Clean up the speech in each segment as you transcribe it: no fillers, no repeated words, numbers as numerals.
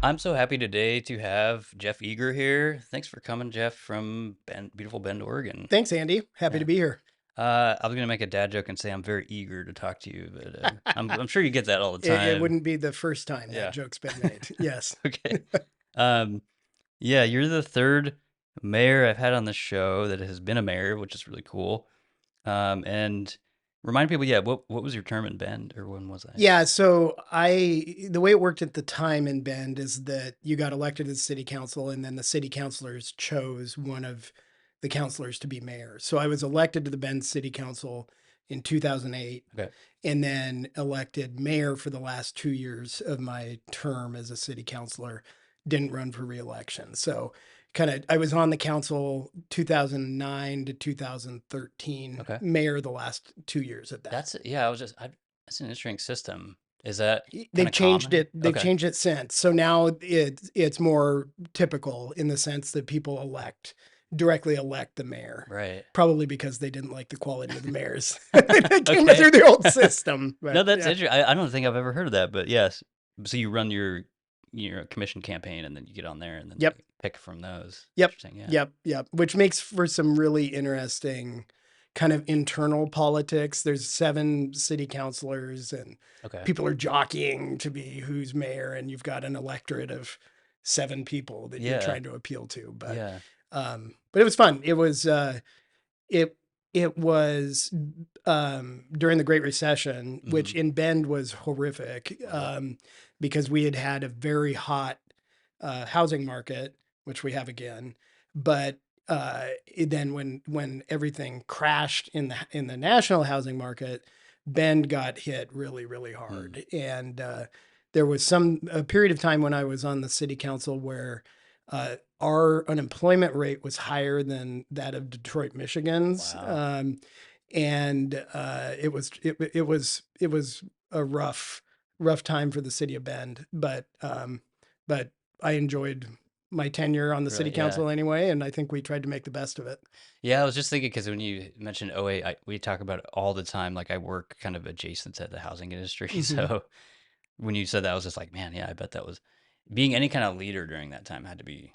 I'm so happy today to have Jeff Eager here. Thanks for coming, Jeff, from beautiful Bend, Oregon. Thanks, Andy. Happy Yeah. to be here. I was gonna make a dad joke and say I'm very eager to talk to you, but I'm sure you get that all the It time. wouldn't be the first time that Yeah. joke's been made. Yes. Okay. Um, yeah, you're the third mayor I've had on the show that has been a mayor, which is really cool. And remind people, yeah, what was your term in Bend, or when was that? Yeah, the way it worked at the time in Bend is that you got elected to the city council and then the city councilors chose one of the councilors to be mayor. So I was elected to the Bend City Council in 2008 Okay. and then elected mayor for the last 2 years of my term as a city councilor. Didn't run for reelection. So I was on the council 2009 to 2013, Okay. mayor the last 2 years of that. Yeah, that's an interesting system. Is that kind They've of changed common? it. They've Okay. changed it since. So now it's more typical in the sense that people directly elect the mayor, Right. probably because they didn't like the quality of the mayors that came Okay. through the old system. No, But that's yeah, interesting. I don't think I've ever heard of that, but yes. So you run your commission campaign and then you get on there and then yep, they pick from those. yep, Interesting. Yeah. yep. Which makes for some really interesting kind of internal politics. There's 7 city councilors, and Okay. people are jockeying to be who's mayor, and you've got an electorate of 7 people that you're Yeah. trying to appeal to. Yeah. But it was fun. It it was during the Great Recession, Hmm. which in Bend was horrific, Was it? because we had had a very hot housing market, which we have again. But then when everything crashed in the national housing market, Bend got hit really really Mm. hard, and there was a period of time when I was on the city council where our unemployment rate was higher than that of Detroit, Michigan's, Wow. and it was a rough time for the city of Bend, but I enjoyed my tenure on the city Really? Yeah. council anyway, and I think we tried to make the best of it. Yeah, I was just thinking because when you mentioned OA, we talk about it all the time. Like I work kind of adjacent to the housing industry. Hmm. So when you said that, I was just like, man, yeah, I bet that was being any kind of leader during that time had to be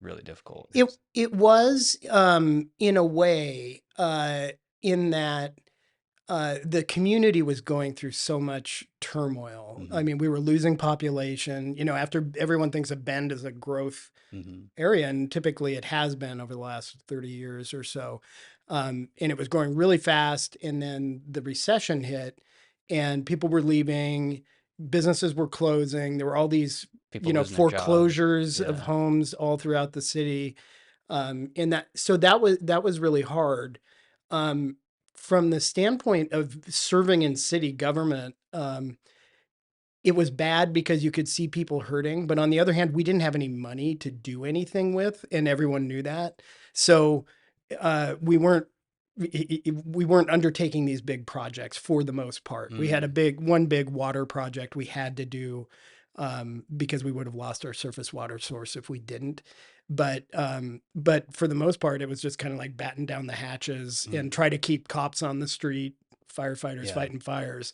really difficult. It was, in a way, in that the community was going through so much turmoil. Hmm. I mean, we were losing population. After everyone thinks of Bend as a growth Hmm. area, and typically it has been over the last 30 years or so. And it was growing really fast. And then the recession hit, and people were leaving, businesses were closing. There were all these, People losing their jobs. foreclosures of Yeah. homes all throughout the city. And that was really hard. Um, from the standpoint of serving in city government, it was bad because you could see people hurting, but on the other hand, we didn't have any money to do anything with, and everyone knew that. So we weren't undertaking these big projects for the most part. We had Mm. one big water project we had to do, because we would have lost our surface water source if we didn't. But for the most part, it was just kind of like batten down the hatches and Mm. try to keep cops on the street, firefighters Yeah. fighting fires.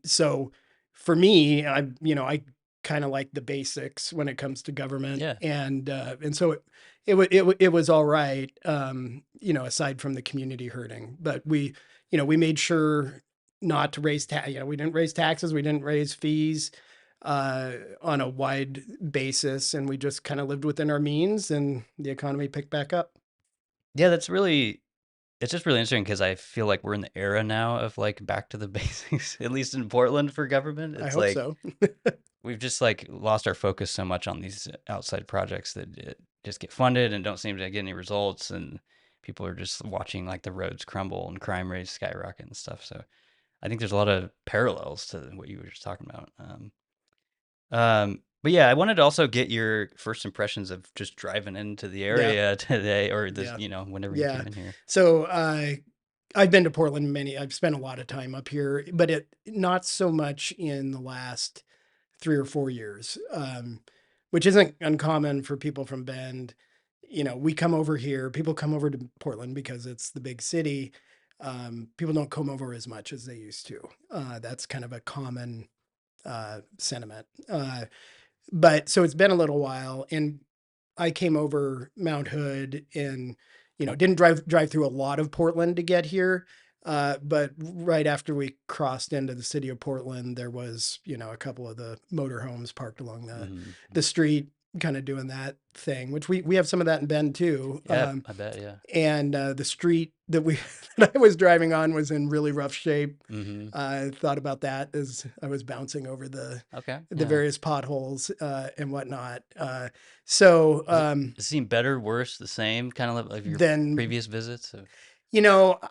So for me, I kind of like the basics when it comes to government, Yeah. and so it was all right, aside from the community hurting. But we made sure not to we didn't raise taxes, we didn't raise fees on a wide basis, and we just kind of lived within our means, and the economy picked back up. Yeah, it's just really interesting because I feel like we're in the era now of like back to the basics, at least in Portland for government. I It's hope like so. we've just like lost our focus so much on these outside projects that just get funded and don't seem to get any results. And people are just watching like the roads crumble and crime rates skyrocket and stuff. So I think there's a lot of parallels to what you were just talking about. But yeah, I wanted to also get your first impressions of just driving into the Yeah, area today or this, yeah, whenever you yeah. came in here. So I've been to Portland I've spent a lot of time up here, but not so much in the last 3 or 4 years, which isn't uncommon for people from Bend. We come over here, people come over to Portland because it's the big city. People don't come over as much as they used to. That's kind of a common sentiment. but so it's been a little while, and I came over Mount Hood, and didn't drive through a lot of Portland to get here. But right after we crossed into the city of Portland, there was a couple of the motorhomes parked along Mm-hmm. the street, kind of doing that thing, which we have some of that in Bend too. Yeah, I bet. Yeah. And the street that we that I was driving on was in really rough shape. Mm-hmm. I thought about that as I was bouncing over Okay. the Yeah. various potholes and whatnot. So Does it seem better, worse, the same, kind of like your then previous visits? So,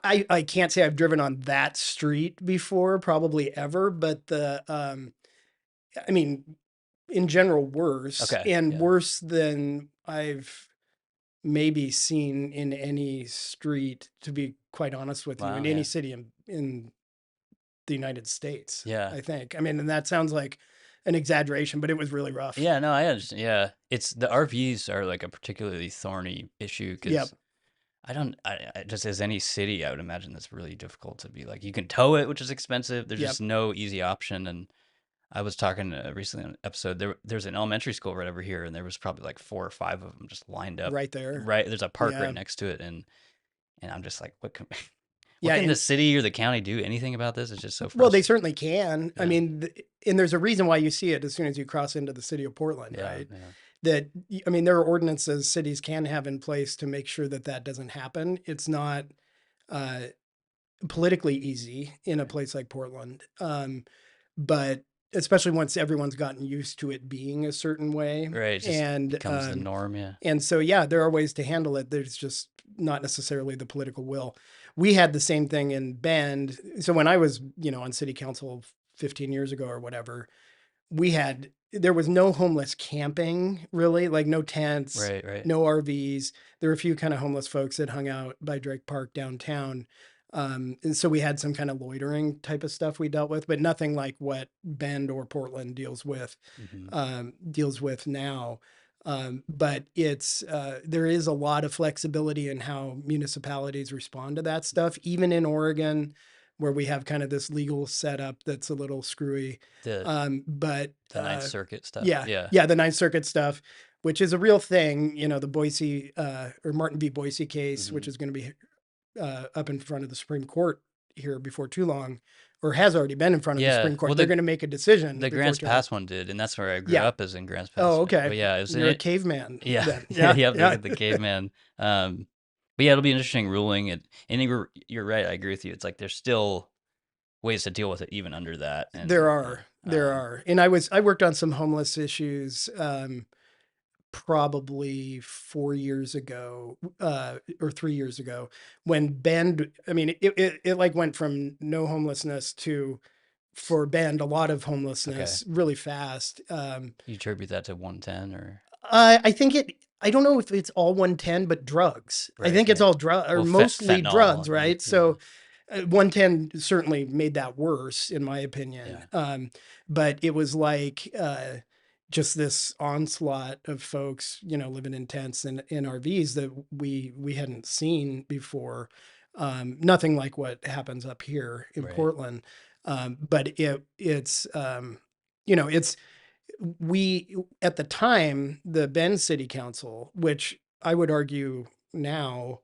I can't say I've driven on that street before, probably ever, but I mean, in general, worse, okay. and Yeah. worse than I've maybe seen in any street, to be quite honest with you, Wow. in any Yeah. city in the United States, Yeah. I think. I mean, and that sounds like an exaggeration, but it was really rough. Yeah. No, I understand. Yeah. It's the RVs are like a particularly thorny issue Yep. because just as any city, I would imagine that's really difficult to be like, you can tow it, which is expensive. There's Yep. just no easy option. And I was talking recently on an episode. There's an elementary school right over here, and there was probably like 4 or 5 of them just lined up. Right there. Right, there's a park right Yeah. next to it, and I'm just like, what Yeah. can the And city or the county do anything about this? It's just so well, they frustrating. certainly can. I Yeah, mean, and there's a reason why you see it as soon as you cross into the city of Portland, yeah, right? yeah. That, I mean, there are ordinances cities can have in place to make sure that that doesn't happen. It's not uh, politically easy in a Right, place like Portland. But especially once everyone's gotten used to it being a certain way. right. It just And becomes the norm. Yeah. so, yeah, there are ways to handle it. There's just not necessarily the political will. We had the same thing in Bend. So when I was, on city council 15 years ago or whatever, there was no homeless camping really, like no tents, Right, right. no RVs. There were a few kind of homeless folks that hung out by Drake Park downtown. And so we had some kind of loitering type of stuff we dealt with, but nothing like what Bend or Portland Hmm. deals with now. But there is a lot of flexibility in how municipalities respond to that stuff, even in Oregon, where we have kind of this legal setup that's a little screwy. The But the Ninth Circuit stuff. yeah, Yeah. yeah, the Ninth Circuit stuff, which is a real thing. The Boise or Martin v. Boise case, which Hmm. is going to be up in front of the Supreme Court here before too long, or has already been in front of the Yeah. Supreme Well, Court. They're going to make a decision the before Grants too long. Pass one did, and that's where I grew Yeah. up, is in Grants Pass. Oh, okay. But yeah, it was in You're a it. caveman Yeah, then. Yeah. yeah, Yeah. the caveman. But yeah, it'll be an interesting ruling. And you're right. I agree with you. It's like there's still ways to deal with it even under that. There And yeah, are. There are. And I worked on some homeless issues probably 4 years ago, or 3 years ago, when Bend, I mean, it like went from no homelessness to, for Bend, a lot of okay. homelessness really fast. You attribute that to 110 or I think I don't know if it's all 110, but drugs. I right, think it's right. all drug, or Well, mostly drugs, fentanyl. Yeah, right? yeah, So 110 certainly made that worse, in my opinion. yeah. But it was like just this onslaught of folks, living in tents and in RVs that we hadn't seen before. Nothing like what happens up here in Right. Portland. But it's we at the time, the Bend City Council, which I would argue now,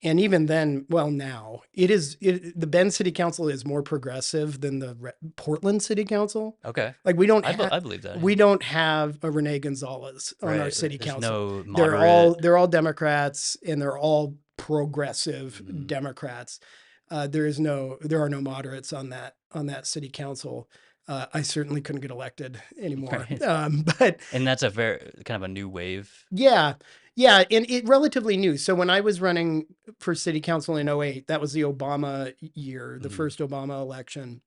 and even then, well, now the Bend City Council is more progressive than the Portland City Council. Okay. Like I believe that. we Yeah. don't have a Renee Gonzalez on our Right. city There's council. no They're moderate. all Democrats, and they're all progressive Mhm. Democrats. There are no moderates on that city council. I certainly couldn't get elected anymore. Right. But And that's a very kind of a new wave. yeah, yeah, and it relatively new. So when I was running for city council in '08, that was the Obama year, the Hmm. first Obama election.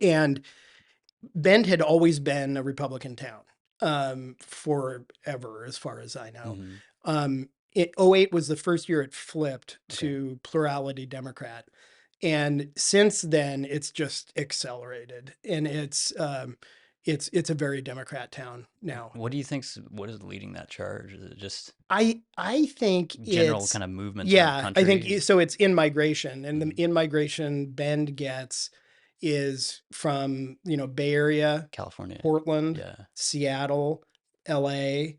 And Bend had always been a Republican town forever, as far as I know. Hmm. '08 was the first year it flipped Okay. to plurality Democrat. And since then, it's just accelerated, and it's a very Democrat town now. What do you think's what is leading that charge? Is it just I think general it's kind of movements around the yeah, I think country? so. It's in migration, and the Mhm. in migration Bend gets is from, Bay Area, California. Portland, Yeah. Seattle, LA.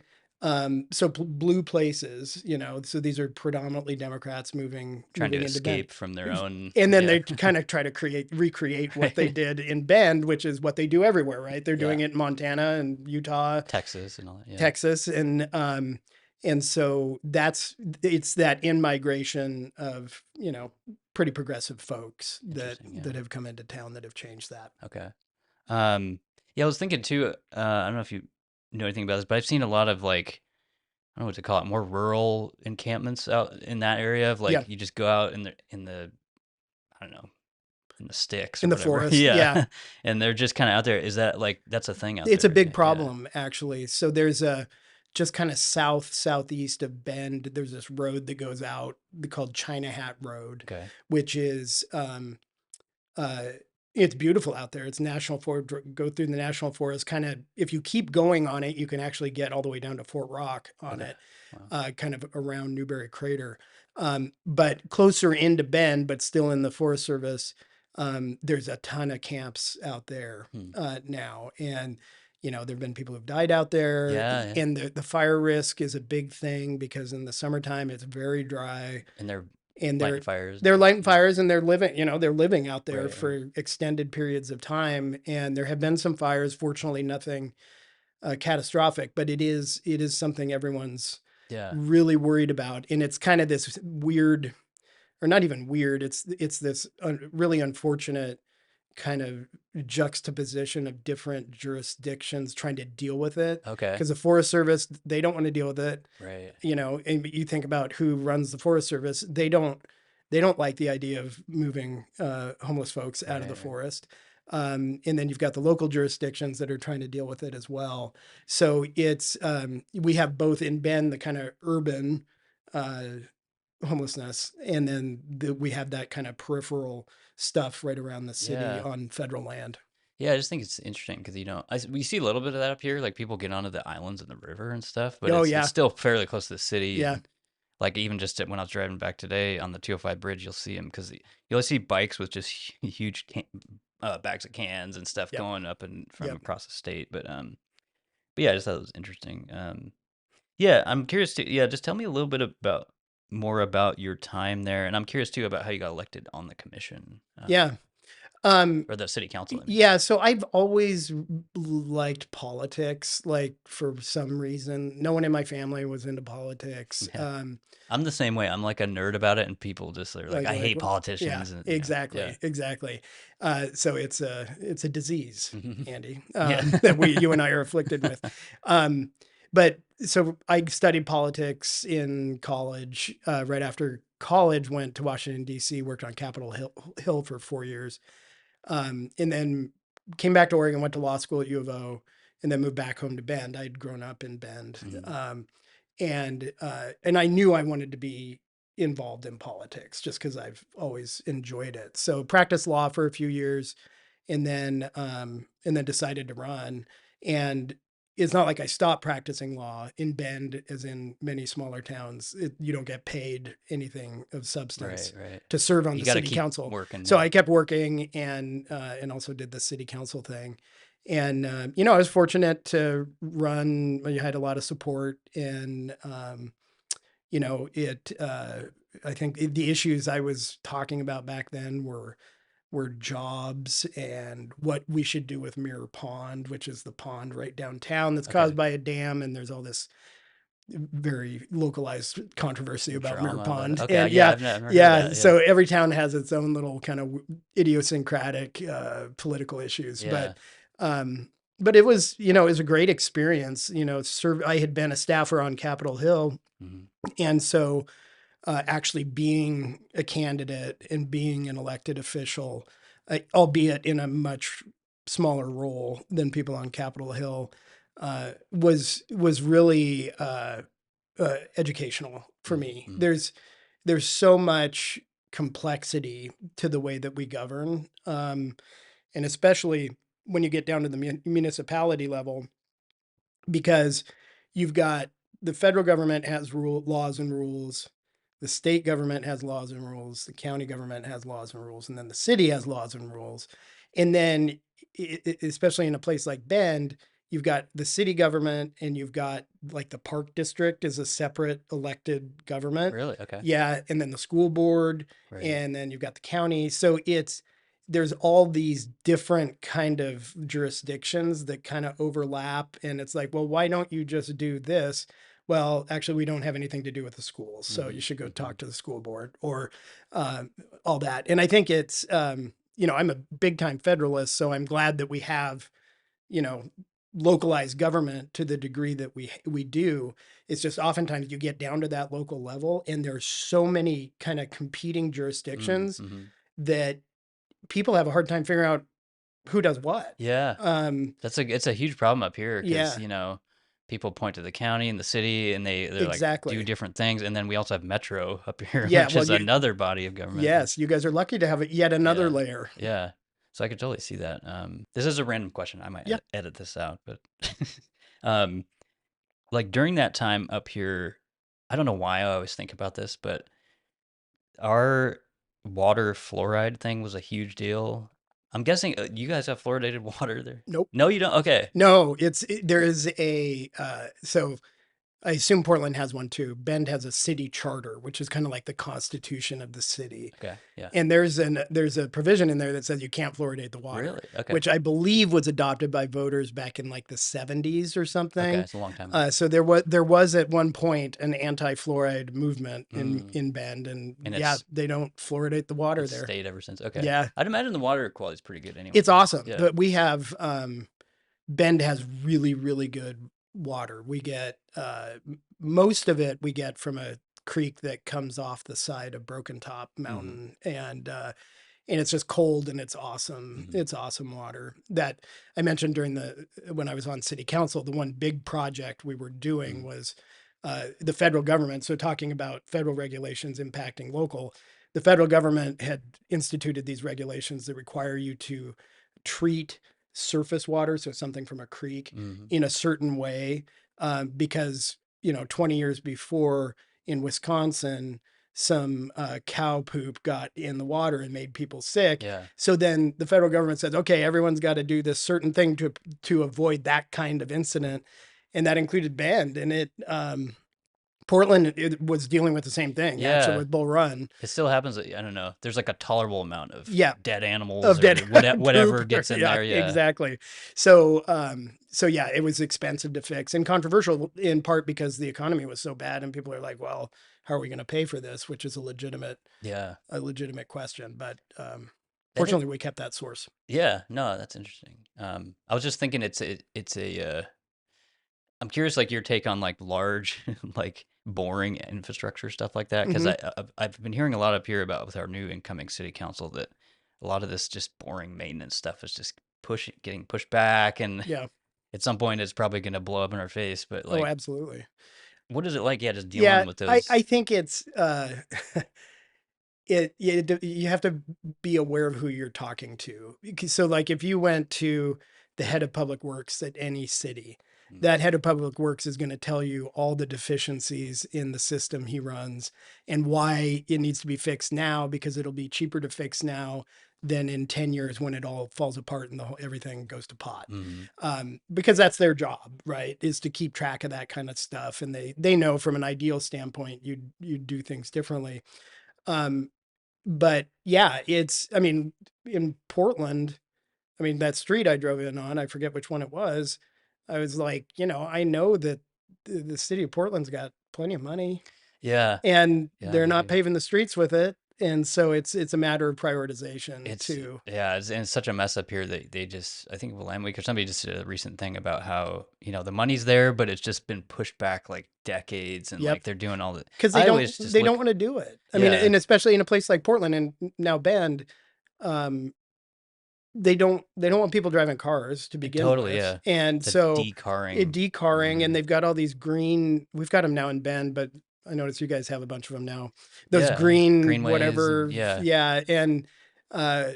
So blue places, so these are predominantly Democrats Trying to moving into Bend. escape from their own. And then Yeah. they kind of try to recreate what they Right. did in Bend, which is what they do everywhere, right? They're Yeah. doing it in Montana and Utah, Texas and all that. Yeah. Texas, and so it's that in migration of, pretty progressive folks that Interesting. Yeah. have come into town that have changed that. Okay. Um, yeah, I was thinking too. I don't know if you know anything about this, but I've seen a lot of like, I don't know what to call it, more rural encampments out in that area of Yeah, like you just go out in the I don't know, in the sticks in or the whatever. forest. Yeah, Yeah. And they're just kind of out there. Is that like that's a thing out it's a there? big Yeah. problem actually. So there's a just kind of southeast of Bend. There's this road that goes out called China Hat Road, Okay. which is uh, it's beautiful out there. It's national forest. Go through the national forest. Kind of, if you keep going on it, you can actually get all the way down to Fort Rock on Okay. it, Wow. kind of around Newberry Crater. But closer into Bend, but still in the Forest Service, there's a ton of camps out there Hmm. now, and there've been people who've died out there, Yeah. Yeah. and the fire risk is a big thing because in the summertime it's very dry, And they're and lighting fires and they're stuff. lighting Yeah. fires and they're living, they're living out there Right. Right. for extended periods of time. And there have been some fires, fortunately nothing catastrophic, but it is something everyone's Yeah. really worried about. And it's kind of this weird, or not even weird, it's this really unfortunate kind of juxtaposition of different jurisdictions trying to deal with it, Okay. because the Forest Service, they don't want to deal with it. Right. And you think about who runs the Forest Service, they don't like the idea of moving homeless folks out of the Right. Right. forest. And then you've got the local jurisdictions that are trying to deal with it as well. So it's we have both in Bend the kind of urban uh, homelessness, and then we have that kind of peripheral stuff right around the city Yeah. on federal land. Yeah, I just think it's interesting because we see a little bit of that up here. Like people get onto the islands and the river and stuff, but Oh it's yeah, still fairly close to the city. yeah, And like even just when I was driving back today on the 205 bridge, you'll see them because you always see bikes with just huge bags of cans and stuff yep, going up and from yep. across the state. But yeah, I just thought it was interesting. Yeah, I'm curious to just tell me a little bit about more about your time there, and I'm curious too about how you got elected on the commission Yeah. Um, or the city council. I mean, yeah, so I've always liked politics, like for some reason. No one in my family was into politics. yeah. I'm the same way. I'm like a nerd about it, and people just are like, I hate Yeah, politicians, and yeah, exactly, exactly. So it's a disease, Andy, yeah, that you and I are afflicted with. Um, but so I studied politics in college. Right after college, went to Washington D.C., worked on Capitol Hill for 4 years, and then came back to Oregon, went to law school at U of O, and then moved back home to Bend. I'd grown up in Bend, Mhm. and I knew I wanted to be involved in politics just because I've always enjoyed it. So practiced law for a few years, and then decided to run. And it's not like I stopped practicing law in Bend, as in many smaller towns. You don't get paid anything of Right, substance right. to serve on You the got to city keep council. working. So Yeah, I kept working, and also did the city council thing. And I was fortunate to run. I had a lot of support, and it. I think the issues I was talking about back then were jobs and what we should do with Mirror Pond, which is the pond right downtown that's okay. caused by a dam. And there's all this very localized controversy about Mirror Drama about it. Pond. Okay, And yeah, yeah, I've never heard yeah. that. Yeah, So every town has its own little kind of idiosyncratic political issues. yeah. But it was a great experience. I had been a staffer on Capitol Hill. Hmm. And so actually being a candidate and being an elected official, albeit in a much smaller role than people on Capitol Hill, was really educational for me. Mm-hmm. There's so much complexity to the way that we govern, and especially when you get down to the municipality level, because you've got the federal government has laws and rules, the state government has laws and rules, the county government has laws and rules, and then the city has laws and rules. And then, especially in a place like Bend, you've got the city government and you've got like the park district is a separate elected government. Really? Okay. Yeah. And then the school board, Right. and then you've got the county. So there's all these different kind of jurisdictions that kind of overlap. And it's like, well, why don't you just do this? Well, actually, we don't have anything to do with the schools. So you Mhm. should go Mhm. talk to the school board or uh, all that. And I think I'm a big time federalist, so I'm glad that we have, you know, localized government to the degree that we do. It's just oftentimes you get down to that local level and there's so many kind of competing Mm, jurisdictions mhm. that people have a hard time figuring out who does what. Yeah. Um, It's a huge problem up here because, yeah, people point to the county and the city and they're like do exactly. different things. And then we also have Metro up here, Yeah, which well, is another body of government yes, that's, you guys are lucky to have it yet another yeah. layer. Yeah. So I could totally see that. This is a random question. I might Yeah, edit this out, but um, like during that time up here, I don't know why I always think about this, but our water fluoride thing was a huge deal. I'm guessing you guys have fluoridated water there. nope. No, you don't. Okay. No, there is so I assume Portland has one too. Bend has a city charter, which is kind of like the constitution of the city. Okay. Yeah. And there's a provision in there that says you can't fluoridate the water, Really? Okay. which I believe was adopted by voters back in like the 70s or Okay. something. It's a long time ago. So there was at one point an anti-fluoride movement Mm. in Bend, and And yeah, they don't fluoridate the water it's there. stayed ever since. Okay. Yeah, I'd imagine the water quality is pretty good it's anyways. awesome. Yeah. But we have Bend has really, really good water. We get most of it we get from a creek that comes off the side of Broken Top Hmm. Mountain, and it's just cold and it's awesome. Hmm. It's awesome water that I mentioned during when I was on city council. The one big project we were doing Hmm. was the federal government. So talking about federal regulations impacting local, the federal government had instituted these regulations that require you to treat surface water, so something from a creek, Hmm. in a certain way, because 20 years before in Wisconsin, some cow poop got in the water and made people sick. Yeah. So then the federal government says, okay, everyone's got to do this certain thing to avoid that kind of incident, and that included Bend. And Portland it was dealing with the same thing actually Yeah. with Bull Run. It still happens. I don't know. There's like a tolerable amount of Yeah, dead animals of dead or whatever poop. gets in Yeah, there. Yeah. exactly. So yeah, it was expensive to fix and controversial in part because the economy was so bad and people are like, well, how are we going to pay for this? Which is Yeah. a legitimate question. But That is, fortunately, we kept that source. yeah. No, that's interesting. I was just thinking it's a I'm curious, like your take on like large, like boring infrastructure stuff like that, because Hmm. I've been hearing a lot up here about with our new incoming city council that a lot of this just boring maintenance stuff is just getting pushed back, and Yeah. at some point it's probably going to blow up in our face. But Oh, like, absolutely. what is it like? Yeah, just Yeah. dealing with I those. think it's you have to be aware of who you're talking to. So like if you went to the head of public works at any city, Mm, that head of public works is going to tell you all the deficiencies in the system he runs and why it needs to be fixed now, because it'll be cheaper to fix now than in 10 years when it all falls apart and everything goes to pot. mhm. Because that's their job, right, is to keep track of that kind of stuff, and they know from an ideal standpoint you do things differently. um, but yeah, I mean, in Portland, I mean, that street I drove in on, I forget which one it was. I was like, I know that the city of Portland's got plenty of money Yeah, and yeah, they're they not do. paving the streets with it. And so it's a matter of prioritization It's too. yeah, and it's such a mess up here that they just I think Lamb Week or somebody just did a recent thing about how the money's there, but it's just been pushed back like decades, and Yep. like they're doing all the. Because I always just they don't look. want to do it. I mean, Yeah, and especially in a place like Portland and now Bend, um, they don't want people driving cars to begin totally. with, Yeah, and the so decarring. decarring, and Hmm. they've got all these green. We've got them now in Bend, but I notice you guys have a bunch of them now. Those Yeah, green greenways and whatever, yeah. yeah, and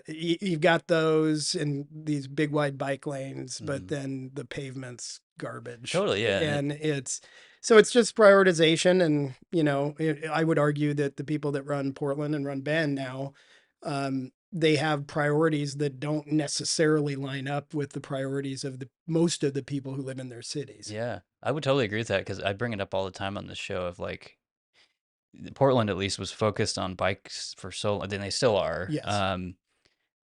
you've got those and these big wide bike lanes, but Hmm. then the pavement's garbage, Totally. Yeah, and and it's just prioritization, and I would argue that the people that run Portland and run Bend now. they have priorities that don't necessarily line up with the priorities of the most of the people who live in their cities. Yeah, I would totally agree with that because I bring it up all the time on the show of like Portland at least was focused on bikes for so long, and they still are. Yes.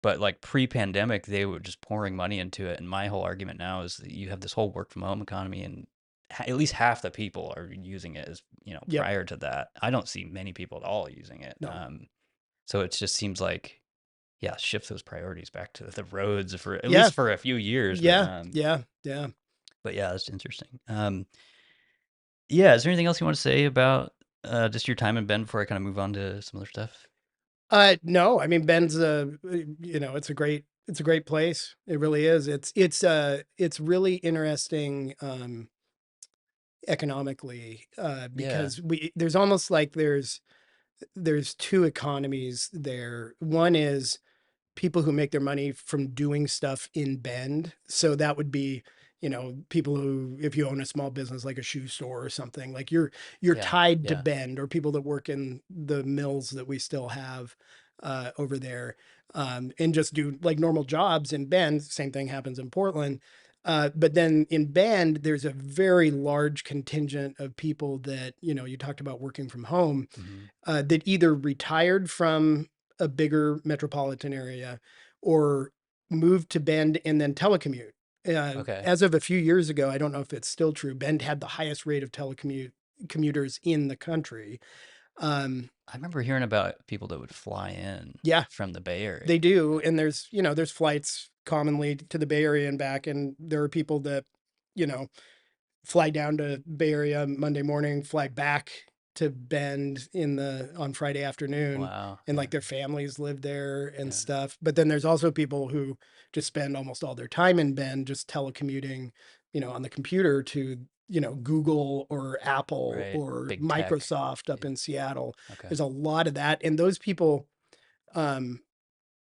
But like pre-pandemic, they were just pouring money into it. And my whole argument now is that you have this whole work from home economy, and at least half the people are using it as, Yep. prior to that, I don't see many people at all using it. No. So it just seems like, yeah, shift those priorities back to the roads for at Yeah. least for a few years. But, Yeah. Yeah. Yeah. but yeah, that's interesting. Yeah, is there anything else you want to say about just your time in Bend before I kind of move on to some other stuff? No, I mean Ben's it's a great place. It really is. It's really interesting economically Yeah, because there's almost like there's two economies there. One is people who make their money from doing stuff in Bend. So that would be, people who, if you own a small business like a shoe store or something, like you're yeah, tied to yeah, Bend, or people that work in the mills that we still have over there, and just do like normal jobs in Bend. Same thing happens in Portland. But then in Bend, there's a very large contingent of people that, you talked about working from home, hmm, that either retired from a bigger metropolitan area or moved to Bend and then telecommute. okay. As of a few years ago, I don't know if it's still true, Bend had the highest rate of commuters in the country. Um, I remember hearing about people that would fly in yeah, from the Bay Area. they do. And there's flights commonly to the Bay Area and back. And there are people that, you know, fly down to Bay Area Monday morning, fly back to Bend on Friday afternoon, Wow. and Yeah. like their families live there and Yeah. stuff. But then there's also people who just spend almost all their time in Bend just telecommuting, on the computer to, Google or Apple Right. or Big tech. Microsoft up Yeah. in Seattle. Okay. There's a lot of that. And those people, um,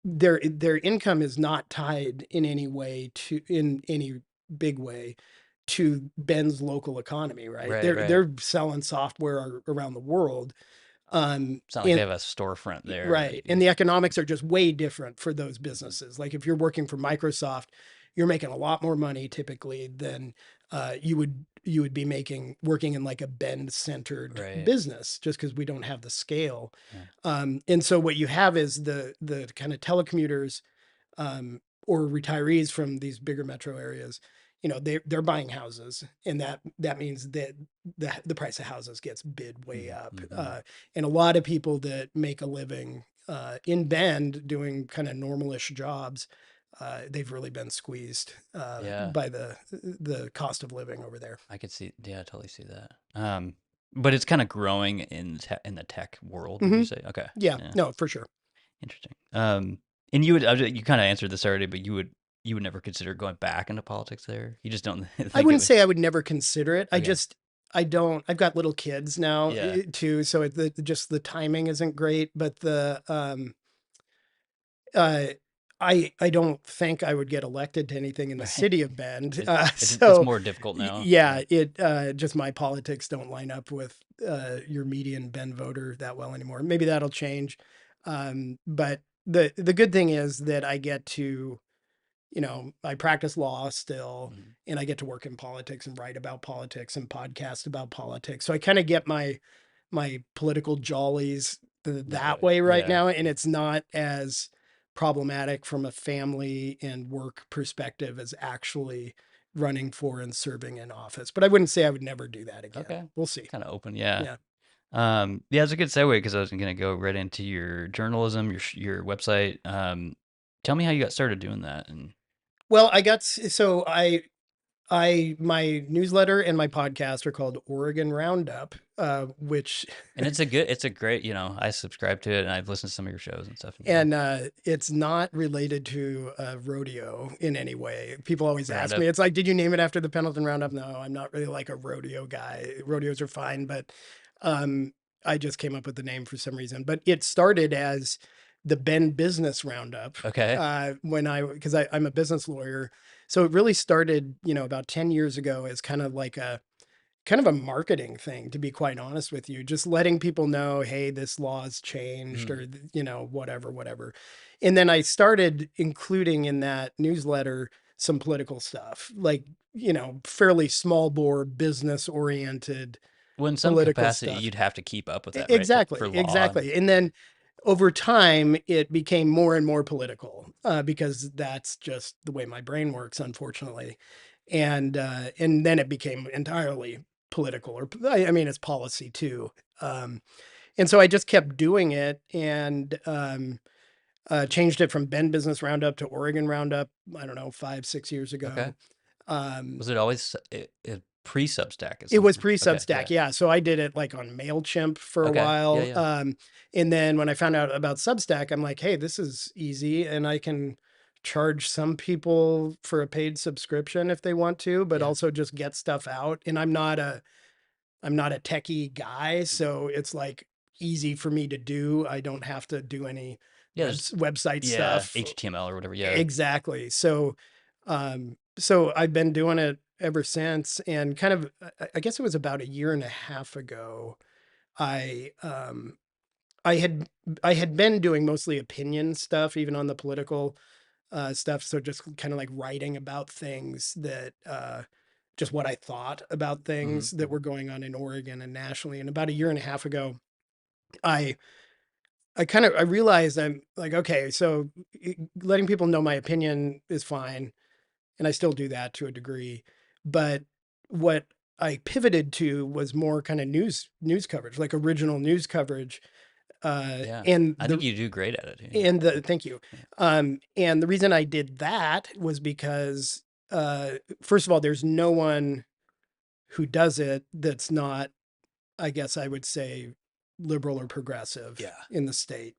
their income is not tied in any way to in any big way to Ben's local economy, right? Right. Right. They're selling software around the world. It's not like they And have a storefront there. Like, right. And the economics are just way different for those mhm. businesses. Like if you're working for Microsoft, you're making a lot more money typically than you would be making working in like a Bend centered Right. business, just because we don't have the scale. Yeah. And so what you have is the kind of telecommuters, or retirees from these bigger metro areas. They're buying houses, and that means that the price of houses gets bid way up. Mm-hmm. And a lot of people that make a living in Bend doing kind of normalish jobs, they've really been squeezed Yeah. by the cost of living over there. I could see. Yeah. I totally see that. But it's kind of growing in the tech world. Would Hmm. you say? Okay. Yeah, Yeah. no, for sure. Interesting. And you kind of answered this already, but you would never consider going back into politics there. You just don't I think it wouldn't would. say I would never consider it. Okay. I don't. I've got little kids now Yeah. too, so just the timing isn't great. But uh, I don't think I would get elected to anything in the Right. city of Bend. It's So more difficult now. yeah, Yeah. it just my politics don't line up with your median Bend voter that well anymore. Maybe that'll change. But the good thing is that I get to, I practice law still, Mhm. and I get to work in politics and write about politics and podcast about politics. So I kind of get my political jollies That that way. way right Yeah. now, and it's not as problematic from a family and work perspective as actually running for and serving in office. But I wouldn't say I would never do that again. Okay. We'll see. Kind of open. Yeah. Yeah. Yeah, it's a good segue because I was going to go right into your journalism, your website. Tell me how you got started doing that. And Well, so my newsletter and my podcast are called Oregon Roundup, which it's a great, I subscribe to it and I've listened to some of your shows and stuff. And and it's not related to rodeo in any way. People always ask me, Roundup. it's like, did you name it after the Pendleton Roundup? No, I'm not really like a rodeo guy. Rodeos are fine, but um, I just came up with the name for some reason. But it started as the Bend Business Roundup Okay. because I'm a business lawyer. So it really started, about 10 years ago as kind of like kind of a marketing thing, to be quite honest with you, just letting people know, hey, this law's changed, Mm. or, whatever, whatever. And then I started including in that newsletter some political stuff, like, fairly small bore business oriented Well, in some political capacity, stuff. you'd have to keep up with that, right? For Exactly, law. exactly. And then over time, it became more and more political, because that's just the way my brain works, unfortunately. And then it became entirely political, or I mean, it's policy too. And so I just kept doing it, and changed it from Ben Business Roundup to Oregon Roundup. I don't know, 5, 6 years Okay. ago. Um, Was it always pre-Substack? It It seems was like. Okay. pre-Substack, Yeah. yeah. So I did it like on MailChimp for a Okay. Yeah. while. Yeah. And then when I found out about Substack, I'm like, hey, this is easy, and I can charge some people for a paid subscription if they want to, but Yeah. also just get stuff out. And I'm not a techie guy, so it's like easy for me to do. I don't have to do any Yeah. There's website yeah stuff. HTML or whatever. Yeah. Exactly. So I've been doing it ever since, and kind of, I guess it was about a year and a half ago. I um I had I had been doing mostly opinion stuff, even on the political stuff. So just kind of like writing about things that just what I thought about Mm-hmm. things that Mm-hmm. were going on in Oregon and nationally. And about a year and a half ago, I I realized, I'm like, okay, so letting people know my opinion is fine, and I still do that to a degree. But what I pivoted to was more kind of news coverage, like original news coverage. Yeah. And I think you do great at it. Yeah. the thank you. Yeah. And the reason I did that was because, first of all, there's no one who does it that's not, I guess I would say, liberal or progressive Yeah. in the state,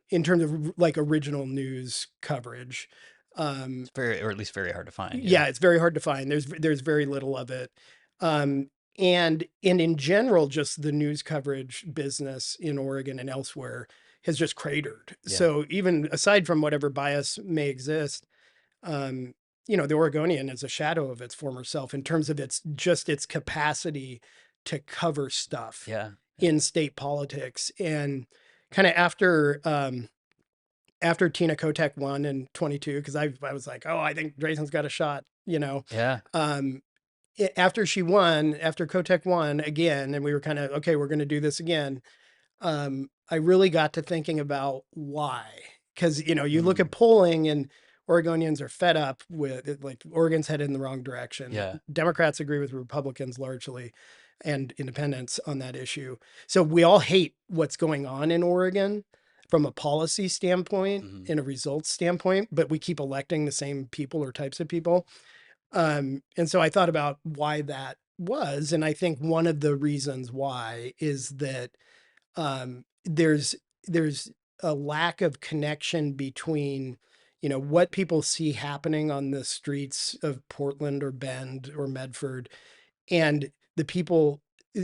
in terms of like original news coverage. Um, It's very, or at least very hard to find. Yeah. yeah, it's very hard to find. There's very little of it. Um, and in general, just the news coverage business in Oregon and elsewhere has just cratered. Yeah. So even aside from whatever bias may exist, um, the Oregonian is a shadow of its former self in terms of its capacity to cover stuff Yeah. Yeah. in state politics. And kind of after Tina Kotek won in 22, because I was like, oh, I think Drayson's got a shot, Yeah. Um, after she won, after Kotek won again, and we were kind of, okay, we're going to do this again. I really got to thinking about why. Because, you look Mm. at polling, and Oregonians are fed up with it, like Oregon's headed in the wrong direction. Yeah. Democrats agree with Republicans largely, and independents on that issue. So we all hate what's going on in Oregon from a policy standpoint Mm-hmm. and a results standpoint, but we keep electing the same people or types of people. And so I thought about why that was. And I think one of the reasons why is that, there's a lack of connection between, what people see happening on the streets of Portland or Bend or Medford, and the people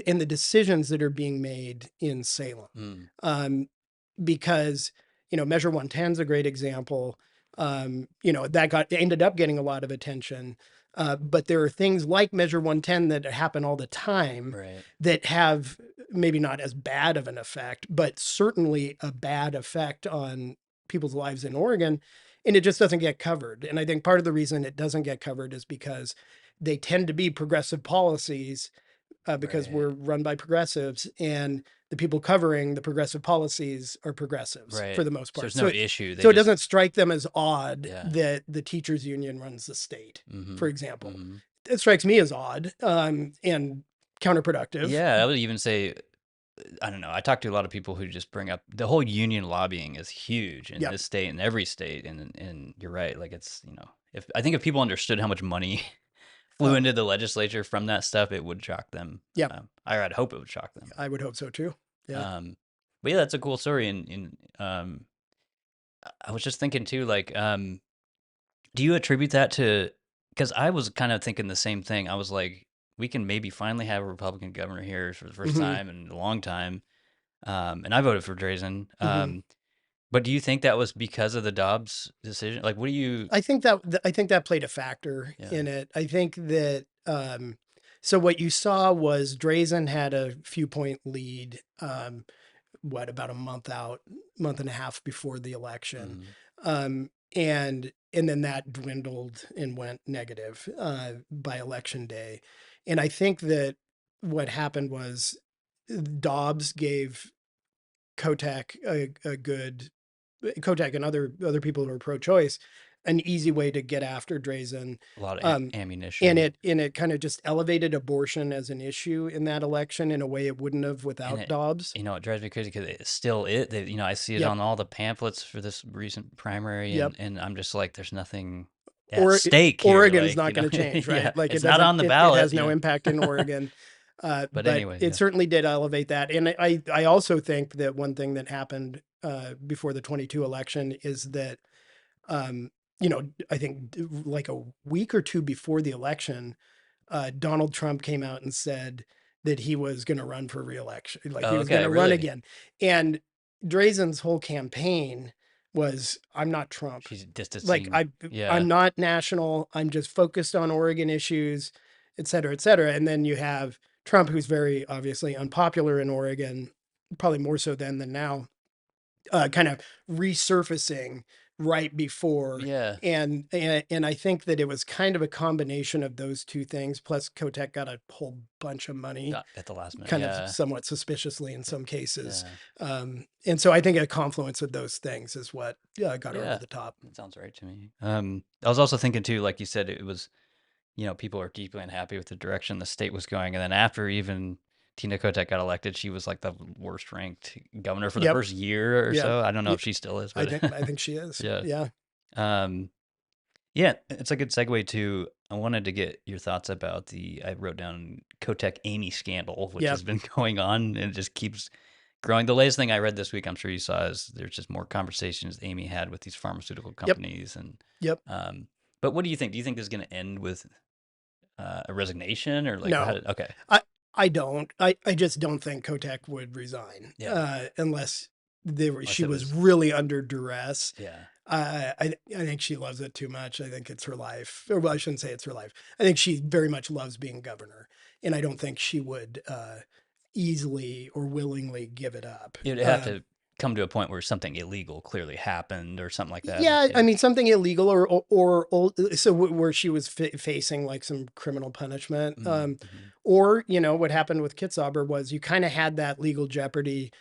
and the decisions that are being made in Salem. Mm. Um, because, Measure 110 is a great example. That ended up getting a lot of attention. But there are things like Measure 110 that happen all the time Right. that have maybe not as bad of an effect, but certainly a bad effect on people's lives in Oregon. And it just doesn't get covered. And I think part of the reason it doesn't get covered is because they tend to be progressive policies, because Right. we're run by progressives, and the people covering the progressive policies are progressives for Right. the most So part. there's So no it, issue. They so it just. doesn't strike them as odd Yeah. that the teachers union runs the state, Mm-hmm. for example. Mm-hmm. It strikes me as odd, and counterproductive. Yeah. I would even say, I don't know. I talk to a lot of people who just bring up the whole union lobbying is huge in Yep. this state and every state. And you're right. Like it's, if I think if people understood how much money flew Oh, into the legislature from that stuff, it would shock them. yep. I'd hope it would shock them. I would hope so too. Yeah. But yeah, that's a cool story. And I was just thinking too, like, do you attribute that to? Because I was kind of thinking the same thing. I was like, we can maybe finally have a Republican governor here for the first Hmm. time in a long time. And I voted for Drazen. Hmm. But do you think that was because of the Dobbs decision? Like, what do you? I think that played a factor Yeah. in it. I think that, So what you saw was Drazen had a few point lead, about a month out, month and a half before the election. Mm, And then that dwindled and went negative by election day. And I think that what happened was Dobbs gave Kotek a good Kotek and other people who are pro-choice an easy way to get after Drazen. a lot of Um, and ammunition. it kind of just elevated abortion as an issue in that election in a way it wouldn't have And without it, Dobbs. it drives me crazy because it's still it. That I see it Yep, on all the pamphlets for this recent primary, yep. and I'm just like, there's nothing at Or stake here. Oregon's Like, not going to change, yeah, right? Like it's not on the it ballot. has no impact in Oregon. But But anyway, it yeah, certainly did elevate that. And I also think that one thing that happened before the 22 election is that, um, I think like a week or two before the election, Donald Trump came out and said that he was going to run for reelection, like he oh, was going okay, to run really, again. And Drazen's whole campaign was, "I'm not Trump. she's Like distancing. I'm Yeah, not national. I'm just focused on Oregon issues, et cetera, et cetera." And then you have Trump, who's very obviously unpopular in Oregon, probably more so then than now, kind of resurfacing right before. yeah, And I think that it was kind of a combination of those two things. Plus, Kotek got a whole bunch of money, got at the last minute. kind of Yeah, somewhat suspiciously in some cases. yeah, And so I think a confluence of those things is what got her over yeah. the top. That sounds right to me. I was also thinking too, like you said, it was people are deeply unhappy with the direction the state was going. And then after even Tina Kotek got elected, she was like the worst ranked governor for the Yep. first year or Yeah. so. I don't know Yeah. if she still is, but I think she is. yeah. Yeah. Um, yeah, it's a good segue to. I wanted to get your thoughts about I wrote down Kotek Amy scandal, which Yeah. has been going on and it just keeps growing. The latest thing I read this week, I'm sure you saw, is there's just more conversations Amy had with these pharmaceutical Yep. companies. And, Yep. um, but what do you think? Do you think this is going to end with a resignation or like how No, did, okay. I I don't. I just don't think Kotek would resign Yeah. unless Unless she it was was, really under duress. yeah. I think she loves it too much. I think it's her life. Or well, I shouldn't say it's her life. I think she very much loves being governor, and I don't think she would easily or willingly give it up. It would have to come to a point where something illegal clearly happened or something like that. Yeah, I Yeah. mean something illegal or so where she was facing like some criminal punishment, Mm-hmm. or what happened with Kitzhaber was you kind of had that legal jeopardy,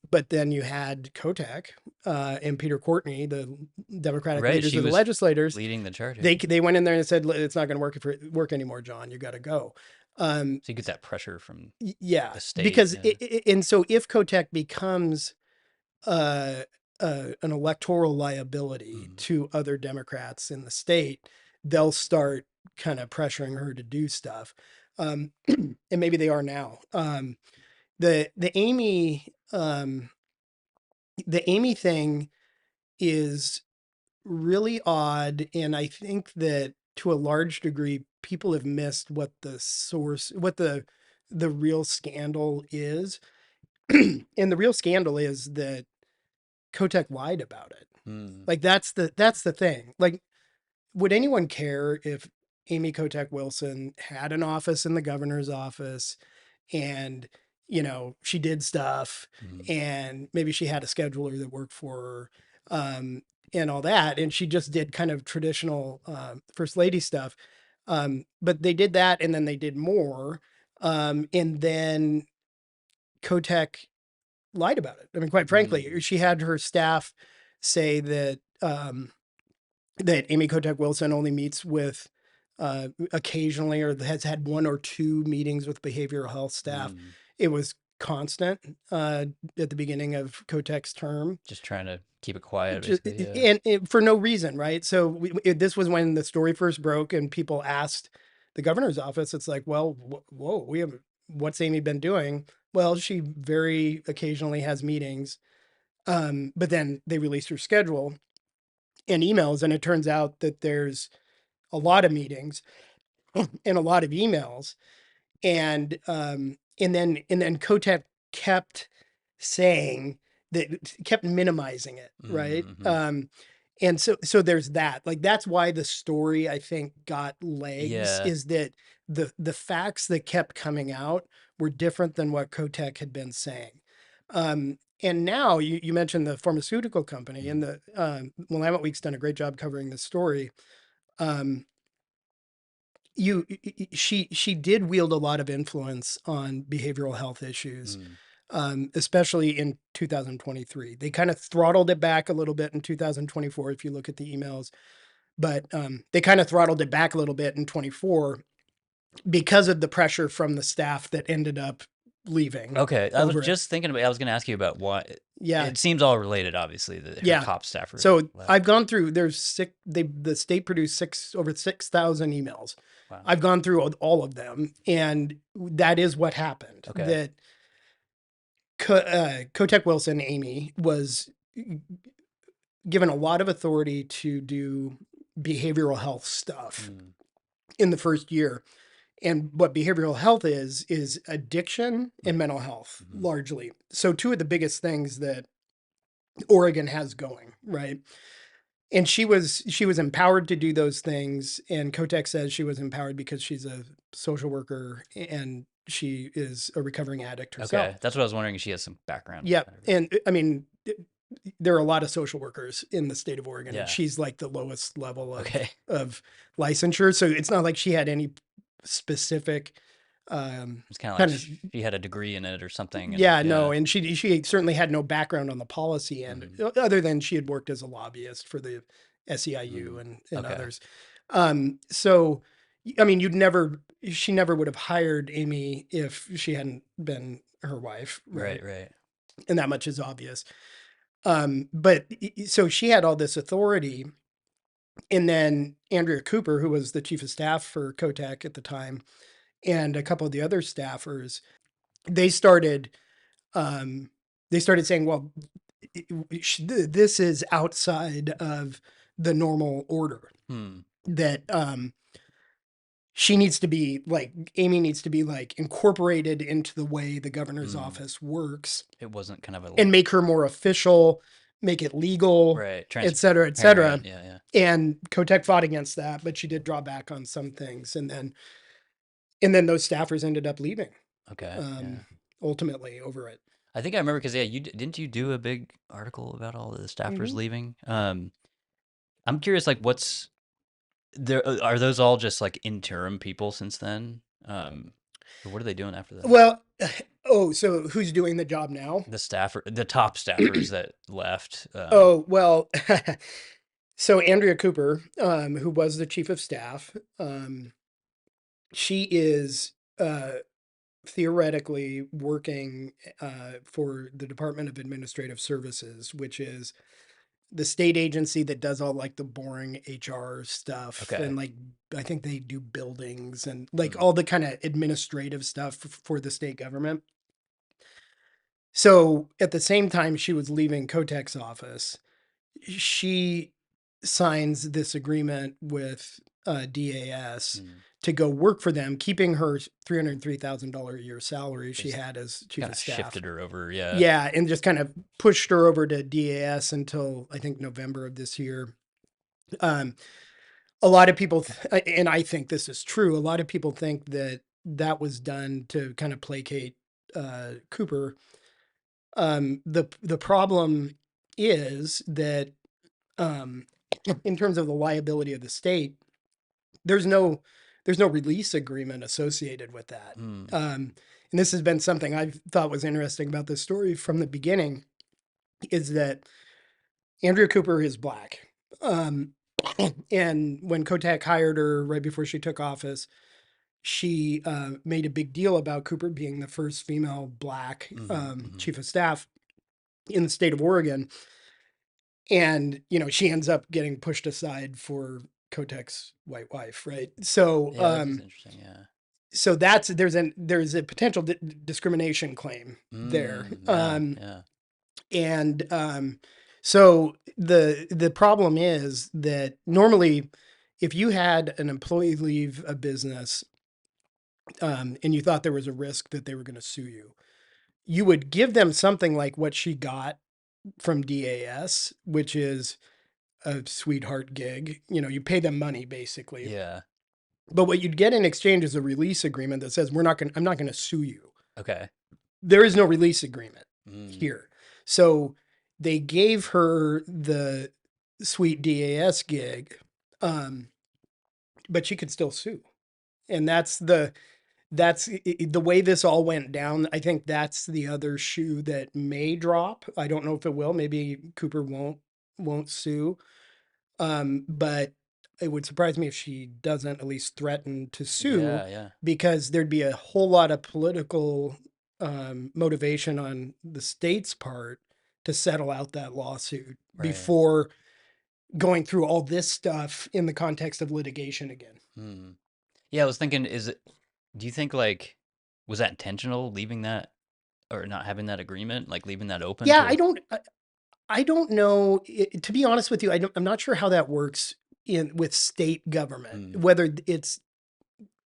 but then you had Kotek and Peter Courtney, the Democratic Right. leaders She of the was legislators. leading the charge. Yeah. They went in there and said it's not going to work anymore, John. You got to go. Um, So you get that pressure from yeah, the state. because Yeah. and so if Kotek becomes uh, an electoral liability Mm. to other Democrats in the state, they'll start kind of pressuring her to do stuff. And maybe they are now. The the Amy thing is really odd, and I think that to a large degree, people have missed what the source, what the real scandal is. And the real scandal is that Kotek lied about it. Mm. Like that's the thing. Like, would anyone care if Amy Kotek Wilson had an office in the governor's office and she did stuff, Mm. and maybe she had a scheduler that worked for her, and all that, and she just did kind of traditional first lady stuff, but they did that and then they did more, and then Kotek lied about it. I mean, quite frankly, Mm. she had her staff say that that Amy Kotek Wilson only meets with occasionally, or has had one or two meetings with behavioral health staff. Mm. It was constant at the beginning of Kotek's term. Just trying to keep it quiet, Just, basically. Yeah. and for no reason, right? So this was when the story first broke, and people asked the governor's office. It's like, well, whoa, we have what's Amy been doing? Well, she very occasionally has meetings, but then they released her schedule and emails, and it turns out that there's a lot of meetings and a lot of emails, and then Kotek kept saying that, kept minimizing it, right? Mm-hmm. And so there's that. Like that's why the story I think got legs, Yeah. is that the facts that kept coming out were different than what Kotek had been saying. And now you mentioned the pharmaceutical company, Mm. and the Willamette Week's done a great job covering this story. Um, you she did wield a lot of influence on behavioral health issues, Mm. especially in 2023. They kind of throttled it back a little bit in 2024 if you look at the emails, but they kind of throttled it back a little bit in 24 because of the pressure from the staff that ended up leaving Okay, I was over it. just thinking about. I was going to ask you about why. Yeah, It seems all related, obviously. That her yeah. top staffer So left. I've gone through. There's six. The state produced over 6,000 emails. Wow. I've gone through all of them, and that is what happened. Okay. That Kotek Wilson, Amy, was given a lot of authority to do behavioral health stuff Mm. in the first year. And what behavioral health is addiction and mental health Mm-hmm. largely. So two of the biggest things that Oregon has going, right? And she was empowered to do those things. And Kotek says she was empowered because she's a social worker and she is a recovering addict herself. Okay, that's what I was wondering. If she has some background. Yep. Kind of. And I mean, there are a lot of social workers in the state of Oregon, and Yeah. she's like the lowest level Okay. of licensure. So it's not like she had any specific It's kind of like kind of she had a degree in it or something, and yeah, no, yeah. and she certainly had no background on the policy end, Mm. other than she had worked as a lobbyist for the SEIU Mm. and Okay. others. So I mean, she never would have hired Amy if she hadn't been her wife, right? Right. Right. And that much is obvious. But so she had all this authority, and then Andrea Cooper, who was the chief of staff for Kotek at the time, and a couple of the other staffers, they started they started saying, well, this is outside of the normal order, Hmm. that she needs to be like, Amy needs to be like incorporated into the way the governor's Hmm. office works, It wasn't kind of a and make her more official, make it legal, right et cetera, et transparent. cetera. Yeah. Yeah. And Kotek fought against that, but she did draw back on some things. And then those staffers ended up leaving, Okay. um, Yeah. ultimately over it. I think I remember because yeah, didn't you do a big article about all the staffers Mm-hmm. leaving? I'm curious, like, what's there? Are those all just like interim people since then? Or what are they doing after that? Well, oh, so who's doing the job now? The top staffers that left. Oh, well, so Andrea Cooper, who was the chief of staff, she is theoretically working for the Department of Administrative Services, which is the state agency that does all like the boring HR stuff. Okay. And like, I think they do buildings and like Mm. all the kind of administrative stuff for the state government. So at the same time she was leaving Kotek's office, she signs this agreement with DAS Mm. to go work for them, keeping her $303,000 a year salary she Just had as chief kind of of staff. shifted her over. Yeah. Yeah, and just kind of pushed her over to DAS until I think November of this year. Um, a lot of people, and I think this is true, a lot of people think that that was done to kind of placate Cooper. The problem is that um, in terms of the liability of the state, there's no there's no release agreement associated with that. Mm. And this has been something I've thought was interesting about this story from the beginning, is that Andrea Cooper is black. Um, and when Kotek hired her right before she took office, she made a big deal about Cooper being the first female black Mm-hmm. Mm-hmm. chief of staff in the state of Oregon. And, she ends up getting pushed aside for Kotek's white wife, right? So, Yeah, that is interesting. Yeah. so there's a potential discrimination claim there. Yeah. Yeah. And so the problem is that normally, if you had an employee leave a business, and you thought there was a risk that they were going to sue you, you would give them something like what she got from DAS, which is a sweetheart gig. You know, you pay them money basically. Yeah. But what you'd get in exchange is a release agreement that says I'm not going to sue you. Okay. There is no release agreement Mm. here. So they gave her the sweet DAS gig, um, but she could still sue. And that's the way this all went down. I think that's the other shoe that may drop. I don't know if it will. Maybe Cooper won't sue. But it would surprise me if she doesn't at least threaten to sue, Yeah, yeah. because there'd be a whole lot of political motivation on the state's part to settle out that lawsuit Right. before going through all this stuff in the context of litigation again. Hmm. Yeah, I was thinking, do you think like, was that intentional leaving that or not having that agreement, like leaving that open Yeah, to, I don't know. To be honest with you, I'm not sure how that works in with state government. mm,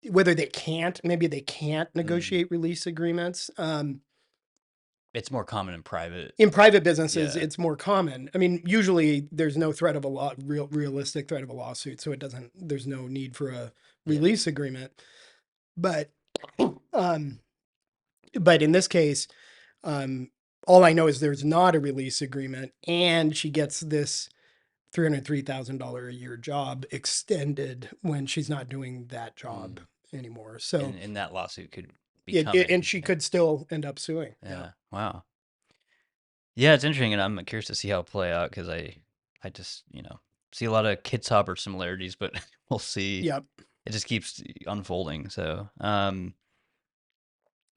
Whether they can't, maybe they can't mm. negotiate release agreements. It's more common in private. In private businesses, Yeah. it's more common. I mean, usually there's no threat of a realistic threat of a lawsuit, so it doesn't. There's no need for a Yeah. release agreement. But, um, but in this case, um, all I know is there's not a release agreement, and she gets this $303,000 a year job extended when she's not doing that job Mm. anymore. So And that lawsuit could be and coming. she Yeah. could still end up suing. Yeah. Yeah. Wow. Yeah, it's interesting, and I'm curious to see how it play out because I just see a lot of Kid Hopper similarities, but we'll see. Yep. It just keeps unfolding. So,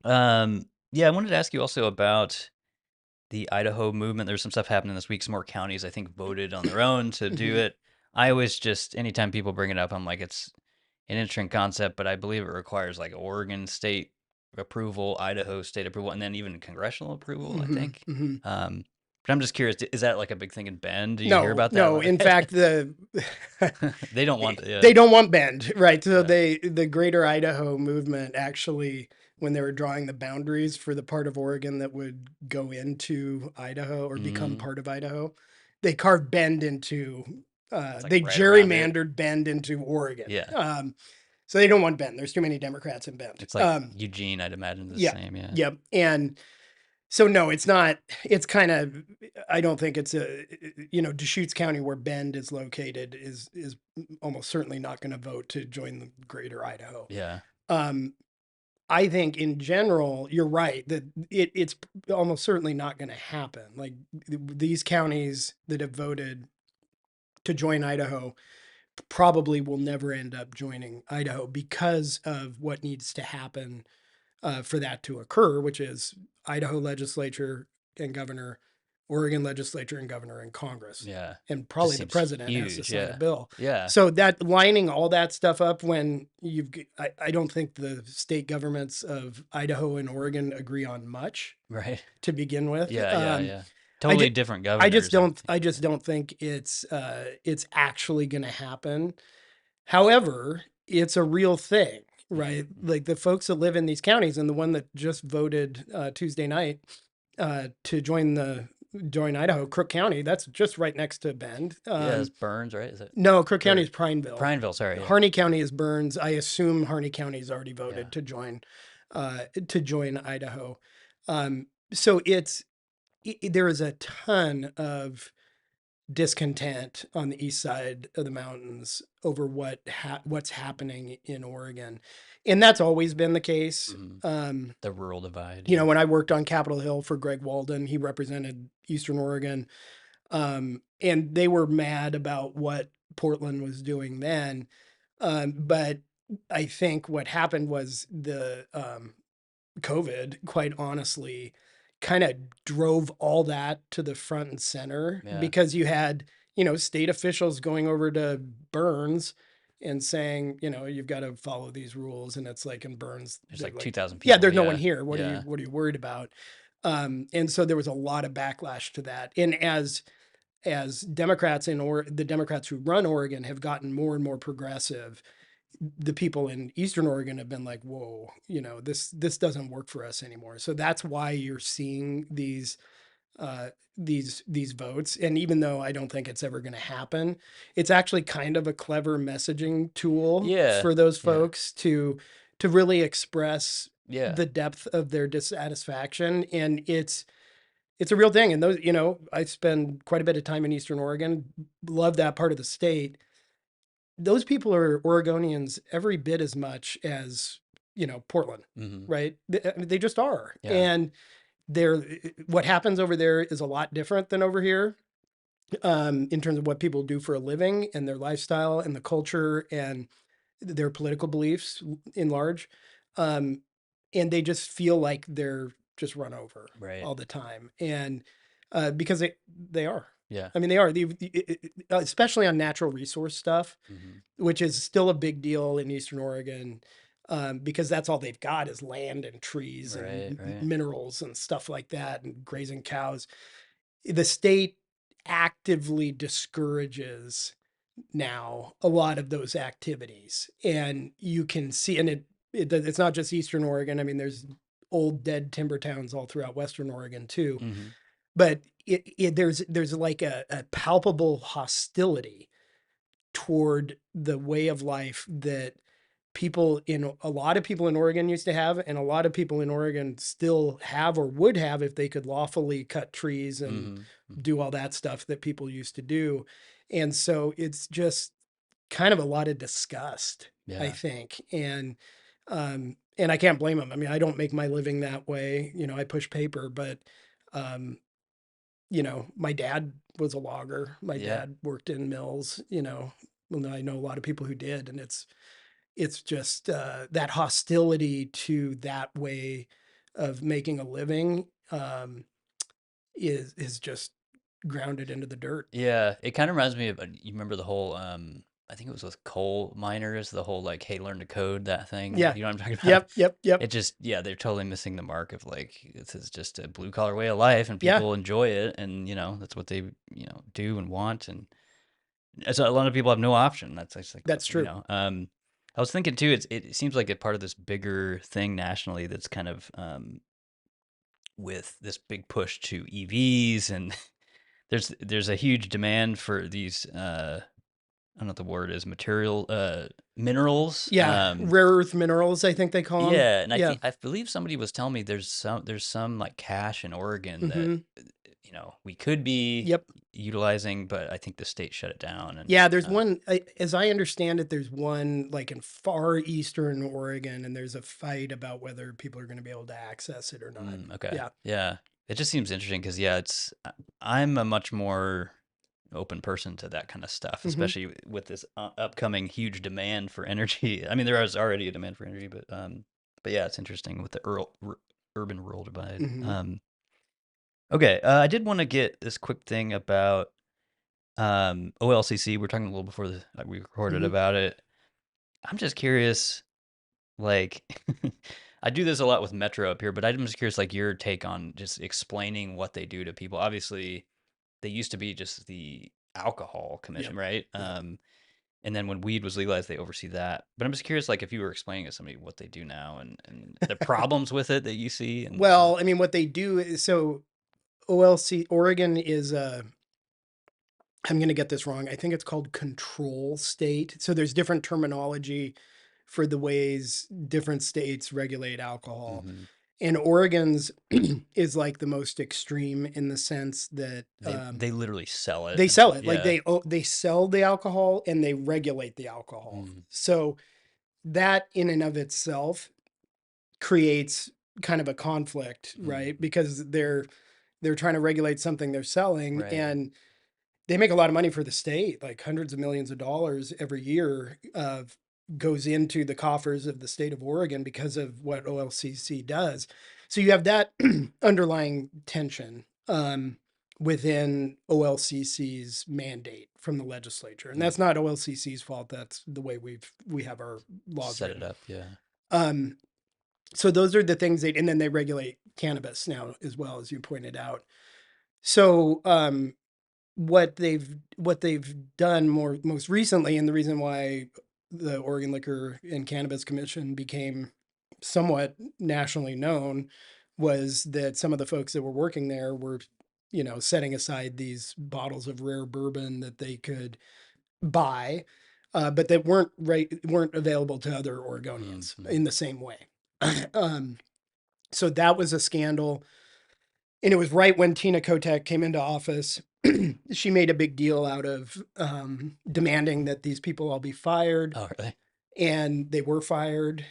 yeah, I wanted to ask you also about the Idaho movement. There's some stuff happening this week. Some more counties, I think, voted on their own to do Hmm. it. I always just, anytime people bring it up, I'm like, it's an interesting concept, but I believe it requires like Oregon state approval, Idaho state approval, and then even congressional approval, I Hmm. think. Hmm. Um, but I'm just curious, is that like a big thing in Bend? Do you hear No, about no. In fact, that? the They don't want it. they Yeah. don't want Bend, right? So Yeah. the Greater Idaho movement actually, when they were drawing the boundaries for the part of Oregon that would go into Idaho or become Mm, part of Idaho, they carved Bend into it's like they right around it. gerrymandered Bend into Oregon. Yeah. So they don't want Bend. There's too many Democrats in Bend. It's like Eugene, I'd imagine the Yeah, same. Yeah. yep. And so no, it's not. It's kind of. I don't think it's a. Deschutes County, where Bend is located, is almost certainly not going to vote to join the Greater Idaho. Yeah. Um, I think in general, you're right that it's almost certainly not going to happen. Like these counties that have voted to join Idaho probably will never end up joining Idaho because of what needs to happen for that to occur, which is Idaho legislature and governor, Oregon legislature and governor, and Congress. Yeah. And Just probably the seems president has to huge. sign a Yeah. bill. Yeah. So that lining all that stuff up when I don't think the state governments of Idaho and Oregon agree on much Right. to begin with. Yeah. Yeah. Yeah. I Totally just, different governors. I I think. just don't think it's actually going to happen. However, it's a real thing, right? Mhm. Like the folks that live in these counties, and the one that just voted Tuesday night to join Idaho, Crook County. That's just right next to Bend. Yeah. It's Burns, right? Is it? No, Crook County is Or Prineville. Prineville. Sorry. Yeah. Harney County is Burns. I assume Harney County's already Yeah. voted to join Idaho. So there is a ton of discontent on the east side of the mountains over what's happening in Oregon, and that's always been the case. Mhm. The rural divide. You know, Yeah. when I worked on Capitol Hill for Greg Walden, he represented Eastern Oregon, and they were mad about what Portland was doing then. But I think what happened was the COVID, quite honestly, kind of drove all that to the front and center Yeah. because you had, state officials going over to Burns and saying, you've got to follow these rules. And it's like in Burns, There's they're like like, 2,000 yeah, people. there's no one Yeah. here. Yeah. What are you worried about? And so there was a lot of backlash to that. And as Democrats or the Democrats who run Oregon have gotten more and more progressive, the people in Eastern Oregon have been like, whoa, this doesn't work for us anymore. So that's why you're seeing these uh, these votes. And even though I don't think it's ever going to happen, it's actually kind of a clever messaging tool Yeah. for those Yeah. folks to really express Yeah. the depth of their dissatisfaction. And it's a real thing. And those, I spend quite a bit of time in Eastern Oregon, love that part of the state. Those people are Oregonians every bit as much as, Portland, Hmm. right? They just are. Yeah. And they're what happens over there is a lot different than over here, in terms of what people do for a living and their lifestyle and the culture and their political beliefs in large. Um, and they just feel like they're just run over Right. all the time. And because they are. Yeah. I mean, they are, especially on natural resource stuff, Hmm. which is still a big deal in Eastern Oregon, because that's all they've got is land and trees Right. and Right. minerals and stuff like that and grazing cows. The state actively discourages now a lot of those activities, and you can see, and it's not just Eastern Oregon. I mean, there's old dead timber towns all throughout Western Oregon too, Hmm. but there's like a palpable hostility toward the way of life that a lot of people in Oregon used to have, and a lot of people in Oregon still have or would have if they could lawfully cut trees and Hmm. do all that stuff that people used to do. And so it's just kind of a lot of disgust, I Yeah. think. And I can't blame them. I mean, I don't make my living that way. I push paper, but um, my dad was a logger. My Yeah. dad worked in mills, well, I know a lot of people who did, and it's just that hostility to that way of making a living, is just grounded into the dirt. Yeah, it kind of reminds me of you remember the whole I think it was with coal miners, the whole like hey learn to code that thing. Yeah. You know what I'm talking about? Yep. Yep. Yep. It just yeah, they're totally missing the mark of like this is just a blue collar way of life and Yeah. people enjoy it and that's what they do and want and so a lot of people have no option. That's just like That's true. I was thinking too it seems like a part of this bigger thing nationally that's kind of with this big push to EVs and there's a huge demand for these I don't know what the word is, minerals. Yeah. Rare earth minerals, I think they call them. Yeah, and Yeah. I believe somebody was telling me there's some like cache in Oregon that Hmm. we could be Yep. utilizing, but I think the state shut it down and Yeah, there's one, as I understand it, there's one like in far eastern Oregon, and there's a fight about whether people are going to be able to access it or not. okay. Yeah. Yeah. It just seems interesting because yeah, I'm a much more open person to that kind of stuff, Hmm. especially with this upcoming huge demand for energy. I mean, there is already a demand for energy, but yeah, it's interesting with the urban rural divide. Hmm. Okay, I did want to get this quick thing about OLCC. We are talking a little before we recorded Hmm. about it. I'm just curious, like, I do this a lot with Metro up here, but I'm just curious, like, your take on just explaining what they do to people. Obviously, they used to be just the alcohol Yep. commission, right? Yep. And then when weed was legalized, they oversee that. But I'm just curious, like, if you were explaining to somebody what they do now and the problems with it that you see, and Well, I mean, what they do is, so OLC Oregon is I'm going to get this wrong. I think it's called control state. So there's different terminology for the ways different states regulate alcohol. hmm And Oregon's is like the most extreme in the sense that they literally sell it, they and sell it. Like yeah, they sell the alcohol and they regulate the alcohol. mm, So that in and of itself creates kind of a conflict, mm, right? Because they're trying to regulate something they're selling, right, and they make a lot of money for the state, like hundreds of millions of dollars every year goes into the coffers of the state of Oregon because of what OLCC does. So you have that underlying tension, within OLCC's mandate from the legislature, and mm, that's not OLCC's fault. That's the way we have our laws set it written. up, yeah, Um, so those are the things and then they regulate cannabis now as well, as you pointed out. So what they've done most recently, and the reason why the Oregon Liquor and Cannabis Commission became somewhat nationally known, was that some of the folks that were working there were setting aside these bottles of rare bourbon that they could buy, but that weren't available to other Oregonians Mm-hmm. in the same way. um, so that was a scandal, and it was right when Tina Kotek came into office. She made a big deal out of demanding that these people all be fired, Oh, really? and they were fired.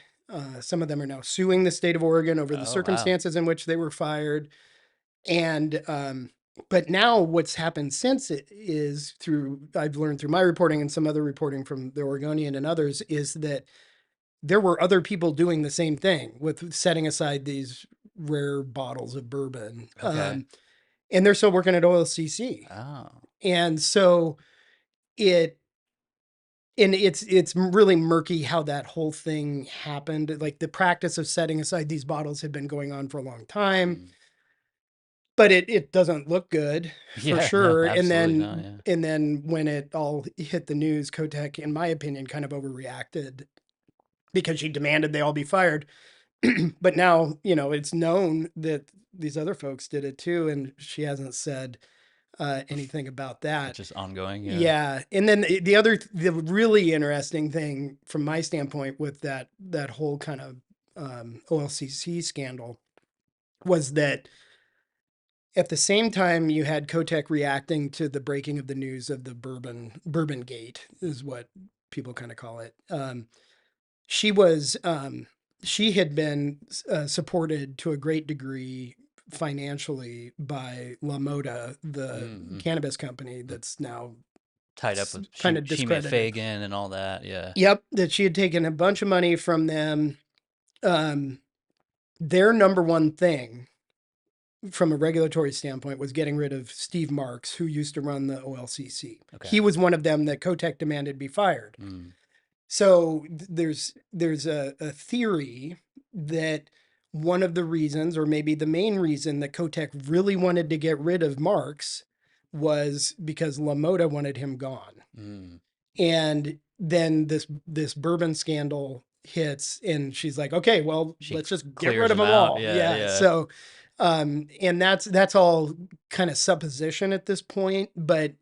Some of them are now suing the state of Oregon over the Oh, wow. circumstances in which they were fired. And but now what's happened since it is through I've learned through my reporting and some other reporting from the Oregonian and others is that there were other people doing the same thing with setting aside these rare bottles of bourbon. Okay. And they're still working at OLCC. Oh. And so it it's really murky how that whole thing happened. Like the practice of setting aside these bottles had been going on for a long time, Mm. but it doesn't look good for Yeah, no, sure. And absolutely no, then yeah. and then when it all hit the news, Kotek, in my opinion, kind of overreacted because she demanded they all be fired. But now, it's known that these other folks did it too, and she hasn't said anything about It's that. just ongoing, yeah. Yeah, and then the really interesting thing from my standpoint with that whole kind of OLCC scandal was that at the same time you had Kotek reacting to the breaking of the news of the Bourbon Gate is what people kind of call it. She was she had been supported to a great degree financially by La Moda, the Mm-hmm. cannabis company that's now Tied up with kind of She Made discredited. Fagan and all that, yeah. Yep, that she had taken a bunch of money from them. Um, their number one thing from a regulatory standpoint was getting rid of Steve Marks, who used to run the OLCC. Okay. He was one of them that Kotek demanded be fired. Mm. So there's a theory that one of the reasons, or maybe the main reason, that Kotek really wanted to get rid of Marks was because LaModa wanted him gone. Mm. And then this bourbon scandal hits, and she's like, okay, well, She let's just get clears rid of them them out, all. yeah, Yeah. yeah. So and that's all kind of supposition at this point, but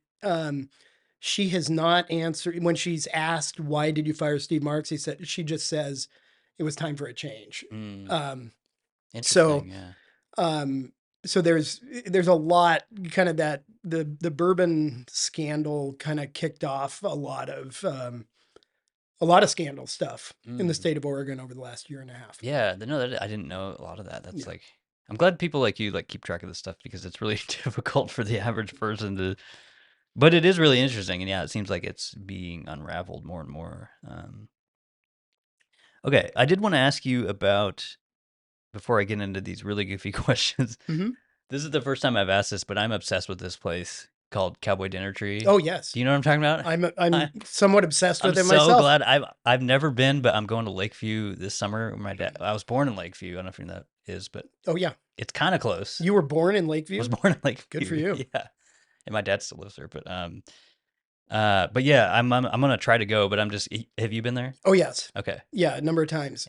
she has not answered when she's asked, why did you fire Steve Marks? She just says it was time for a change. Mm. um so Interesting, yeah. um so there's a lot, kind of, that the bourbon scandal kind of kicked off a lot of scandal stuff in the Mm. state of Oregon over the last year and a half. Yeah, no, I didn't know a lot of that. That's Yeah. like, I'm glad people like you like keep track of this stuff because it's really difficult for the average person to, but it is really interesting. And yeah, it seems like it's being unraveled more and more. Okay, I did want to ask you about, before I get into these really goofy questions, Hmm. this is the first time I've asked this, but I'm obsessed with this place called Cowboy Dinner Tree. Oh yes, Do you know what I'm talking about? I'm I, somewhat obsessed I'm with it so myself. glad I've never been, but I'm going to Lakeview this summer. My dad, I was born in Lakeview. I don't know if you know that is, but Oh yeah, it's kind of close. you were born in I was Lakeview. born in Good for Lakeview, you. yeah, and my dad still lives there. But yeah, I'm gonna try to go. But I'm just, have you been there? Oh yes, Okay, yeah, a number of times.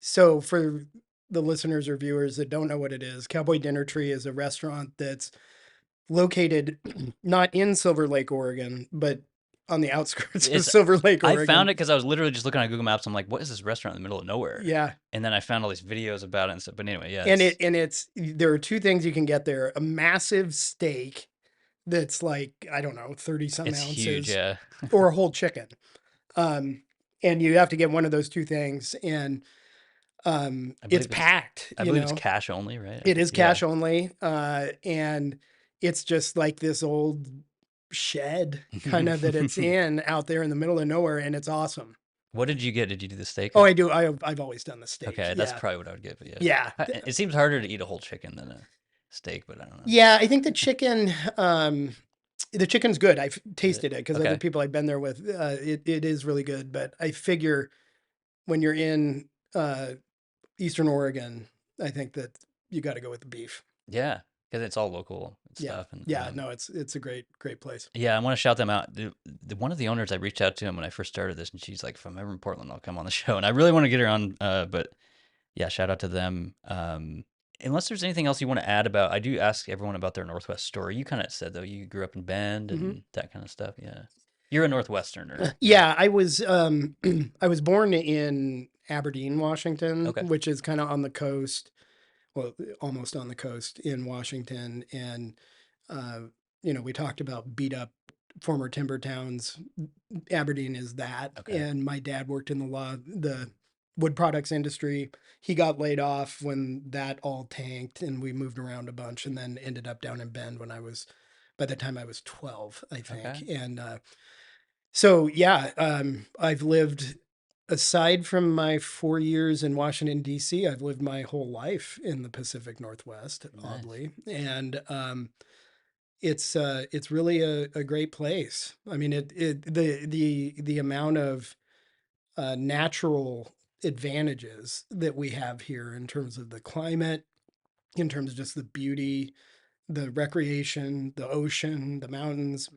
So for the listeners or viewers that don't know what it is, Cowboy Dinner Tree is a restaurant that's located not in Silver Lake, Oregon, but on the outskirts of it's Silver Lake, I found Oregon. it because I was literally just looking on Google Maps. I'm like, what is this restaurant in the middle of nowhere? Yeah. And then I found all these videos about it and stuff. But anyway, yeah, And it's there are two things you can get there: a massive steak that's like, I don't know, 30 some it's huge. ounces, Yeah, or a whole chicken. Um, and you have to get one of those two things. And I it's believe it's packed, I believe it's cash only, right? I it think, is yeah. cash only. And it's just like this old shed kind of that it's in out there in the middle of nowhere, and it's awesome. What did you get? Did you do the steak? Oh, I do. I've always done the steak. Okay, that's Yeah. probably what I would get. But yeah, Yeah. It seems harder to eat a whole chicken than a steak, but I don't know. Yeah, I think the chicken's good. I've Is it tasted it because other okay? people I've been there with, it is really good. But I figure when you're in Eastern Oregon, I think that you got to go with the beef. Yeah, because it's all local and Yeah, stuff. And yeah. No, it's a great place. yeah, I want to shout them out. One of the owners, I reached out to him when I first started this, and she's like, "If I'm ever in Portland, I'll come on the show." And I really want to get her on. But yeah, shout out to them. unless there's anything else you want to add about, I do ask everyone about their Northwest story. You kind of said though you grew up in Bend Hmm. and that kind of stuff. Yeah, you're a Northwesterner, right? Yeah, I was I was born in Aberdeen, Washington, Okay. which is kind of on the coast, well, almost on the coast in Washington. And uh, we talked about beat up former timber towns. Aberdeen is that. Okay. And my dad worked in the wood products industry. He got laid off when that all tanked, and we moved around a bunch, and then ended up down in Bend by the time I was 12, I Okay. think. And so yeah, I've lived, aside from my 4 years in Washington D.C., I've lived my whole life in the Pacific Northwest, Nice. oddly, and it's really a great place. I mean, the amount of natural advantages that we have here in terms of the climate, in terms of just the beauty, the recreation, the ocean, the mountains,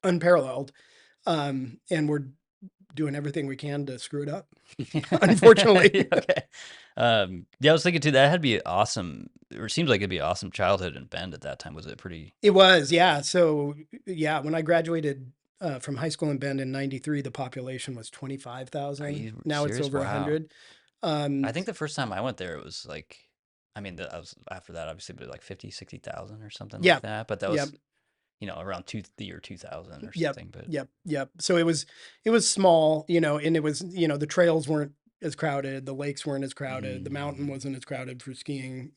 unparalleled. And we're doing everything we can to screw it up, unfortunately. Yeah, okay. Yeah, I was thinking too that had to be awesome. Or it seems like it'd be awesome childhood in Bend at that time. Was it pretty? It was, yeah. So, yeah, when I graduated from high school in Bend in '93, the population was Are 25,000. you Now it's serious? over Wow. 100. Um, I think the first time I went there, it was like, I mean, I was after that, obviously, but like 50, 60,000 or something like yeah, that. But that yep, was, around the year 2000 or yep, something. But yep. So it was small, and it was, the trails weren't as crowded, the lakes weren't as crowded, the mountain mm, wasn't as crowded for skiing.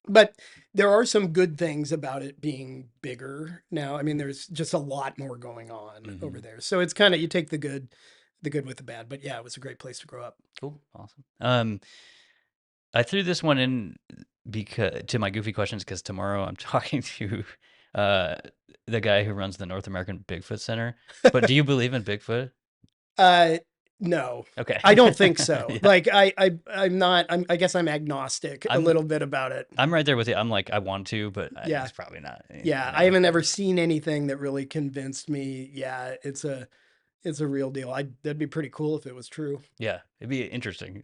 But there are some good things about it being bigger now. I mean, there's just a lot more going on over hmm there. So it's kind of, you take the good with the bad. But yeah, it was a great place to grow up. cool, awesome. I threw this one in because to my goofy questions because tomorrow I'm talking to uh, the guy who runs the North American Bigfoot Center. But do you believe in Bigfoot? Uh, no, Okay. I don't think so. Yeah. Like I'm not. I guess I'm agnostic a I'm little bit about it. I'm right there with you. I'm like I want to, but Yeah, it's probably not. yeah. I haven't ever seen anything that really convinced me. Yeah, it's a real deal. That'd be pretty cool if it was true. Yeah, it'd be interesting.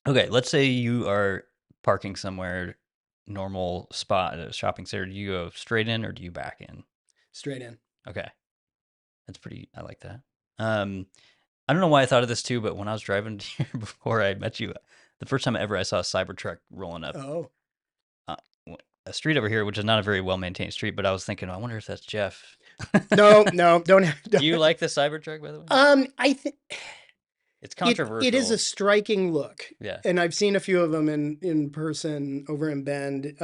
Okay, let's say you are parking somewhere, normal spot at a shopping center. Do you go straight in or do you back in? Straight in. Okay, that's pretty. I like that. Um, I don't know why I thought of this too, but when I was driving here before I met you, the first time ever I saw a Cybertruck rolling up Oh uh, a street over here, which is not a very well maintained street, but I was thinking, I wonder if that's Jeff. no, no, don't. Do you Don't. like the Cybertruck, by the way? I think It's it is a controversial. striking look, Yeah. and I've seen a few of them in person over in Bend.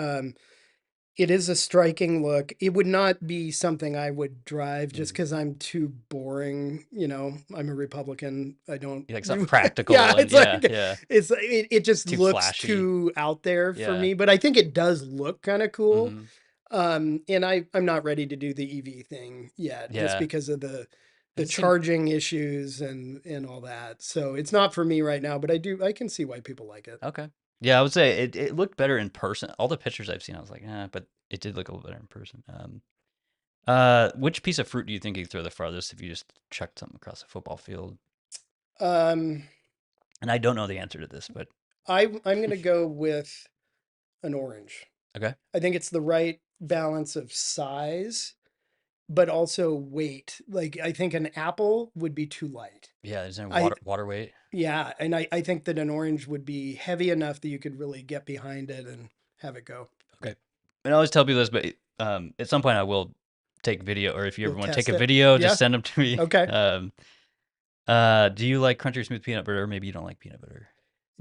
It is a striking look. It would not be something I would drive just Mhm. because I'm too boring. I'm a Republican. I don't You like something do. Yeah, practical and it's like yeah, yeah, it just too looks flashy. too out there for Yeah. me. But I think it does look kind of cool. hmm And I'm not ready to do the EV thing yet, just Yeah. because of the It seemed charging issues and all that. So it's not for me right now, but I can see why people like it. okay. Yeah, I would say it looked better in person. All the pictures I've seen, I was like, but it did look a little better in person. Which piece of fruit do you think you could throw the farthest if you just chucked something across a football field? Um, And I don't know the answer to this, but I'm gonna go with an orange. okay. I think it's the right balance of size, but also weight. Like I think an apple would be too light. Yeah, there's no I water weight. Yeah, and I think that an orange would be heavy enough that you could really get behind it and have it go. Okay. And I always tell people this, but at some point I will take video, or if you You'll ever want to take test a it. video, just Yeah. send them to me. Okay. Do you like crunchy or smooth peanut butter? Or maybe you don't like peanut butter.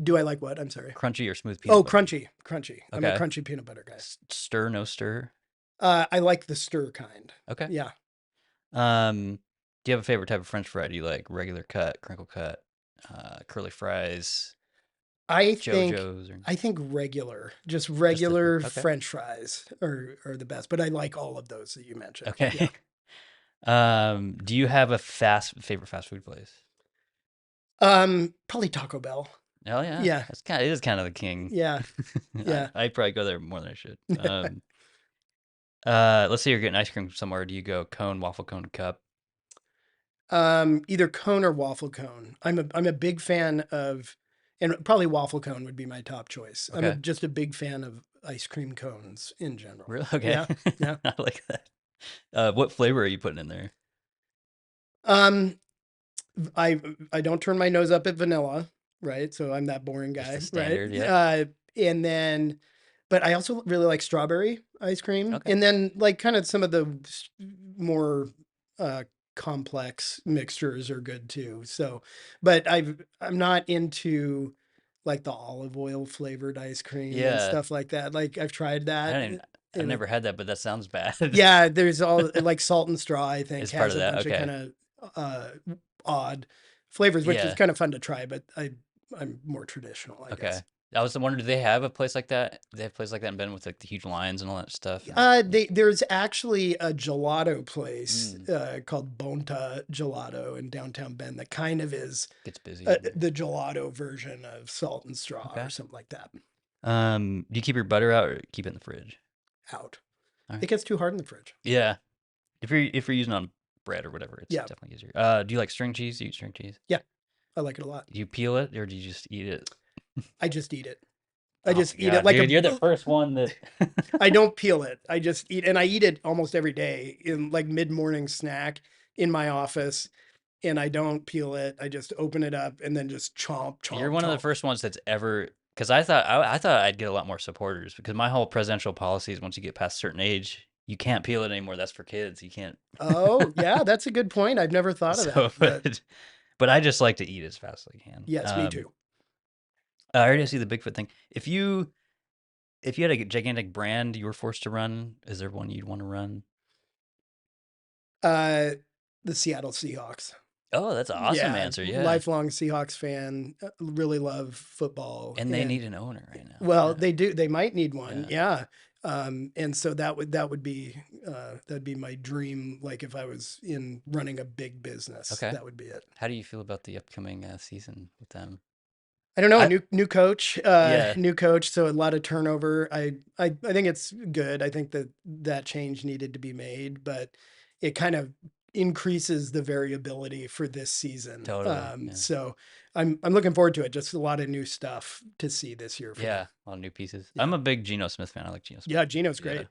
Do I like what? I'm sorry. Crunchy or smooth peanut Oh, butter? crunchy, crunchy. I'm a Okay. crunchy peanut butter guy. Stir, no stir. I like the stir kind. Okay. Yeah. Do you have a favorite type of French fry? Do you like regular cut, crinkle cut, curly fries, I think JoJo's, or I think regular, just just the regular okay? French fries are the best, but I like all of those that you mentioned. Yeah. Okay. Do you have a favorite fast food place? Probably Taco Bell. Oh yeah, Yeah. it is kind of the king. Yeah. Yeah. I probably go there more than I should. Let's say you're getting ice cream somewhere. Do you go cone, waffle cone, cup? Either cone or waffle cone. I'm a big fan of And probably waffle cone would be my top choice. I'm Okay. just a big fan of ice cream cones in general. Really? Okay. Yeah, yeah. I like that. What flavor are you putting in there? Um, I I don't turn my nose up at vanilla, right? So I'm that boring Just the guy, right? standard. Yep. And then, but I also really like strawberry ice cream, Okay. and then like kind of some of the more uh, complex mixtures are good too. So, but I'm not into like the olive oil flavored ice cream and Yeah. stuff like that. Like I've tried I that, don't even, I've and never had that, but that sounds bad. yeah, there's all like salt and straw, I think, It's part has of a that. bunch of Okay. kind of uh odd flavors, which is Yeah. kind of fun to try, but I'm more traditional, I Okay. guess. I was wondering, do they have a place like that? Do they have a place like that in Bend with like the huge lines and all that stuff? Or There's actually a gelato place mm, called Bonta Gelato in downtown Bend that kind of is gets busy. the gelato version of salt and straw or Okay. something like that. Do you keep your butter out or keep it in the fridge? Out. All right. It gets too hard in the fridge. Yeah. If you're using it on bread or whatever, it's Yeah, definitely easier. Do you like string cheese? Do you eat string cheese? yeah, I like it a lot. Do you peel it or do you just eat it? I just eat it. I Oh just my eat it god, like dude, a you're the first one that. I don't peel it. I just eat, and I eat it almost every day in like mid-morning snack in my office, and I don't peel it. I just open it up and then just chomp, You're chomp, one of the chomp. first ones that's ever, because I thought I'd get a lot more supporters because my whole presidential policy is once you get past a certain age, you can't peel it anymore. That's for kids. You can't. Oh, yeah, that's a good point. I've never thought of So, that, but but I just like to eat as fast as I can. yes, me too. I already see the Bigfoot thing. If you had a gigantic brand you were forced to run, is there one you'd want to run? Uh, the Seattle Seahawks. Oh, that's an awesome Yeah, answer. Yeah, lifelong Seahawks fan. Really love football, and they and need an owner right now. well, Yeah, they do. They might need one. yeah. Yeah. And so that would be that'd be my dream. Like if I was in running a big business, Okay. that would be it. How do you feel about the upcoming season with them? I don't know. I yeah, New coach. So a lot of turnover. I think it's good. I think that that change needed to be made, but it kind of increases the variability for this season. totally. Yeah, So I'm looking forward to it. Just a lot of new stuff to see this year for yeah. them. A lot of new pieces. Yeah. I'm a big Geno Smith fan. I like Geno Smith. Yeah. Gino's Yeah. great.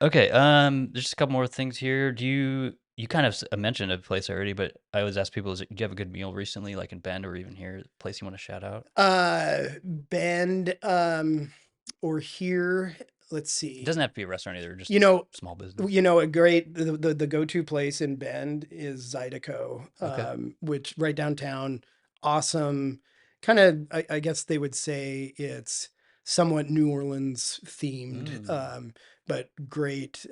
Okay. There's just a couple more things here. You kind of mentioned a place already, but I always ask people, do you have a good meal recently, like in Bend or even here, a place you want to shout out? Bend, or here, let's It see. doesn't have to be a restaurant either, just You know, small business. a great the go-to place in Bend is Zydeco, Okay. which right downtown, awesome. Kind of, I guess they would say it's somewhat New Orleans themed, Mm. but great.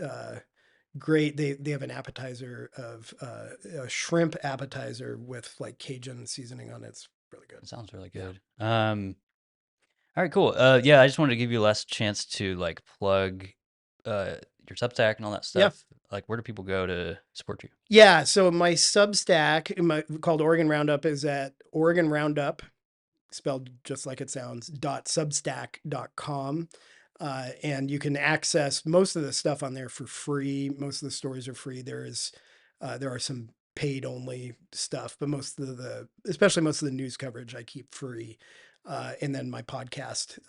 Great. They have an appetizer of a shrimp appetizer with like Cajun seasoning on it. It's really good. That sounds really Yeah. good. All right, cool. Yeah, I just wanted to give you a last chance to like plug uh your Substack and all that Yeah. stuff. Like, where do people go to support you? Yeah, so my Substack, called Oregon Roundup, is at Oregon Roundup, spelled just like it sounds, .substack.com. And you can access most of the stuff on there for free. Most of the stories are free. There are some paid only stuff, but especially most of the news coverage I keep free. And then my podcast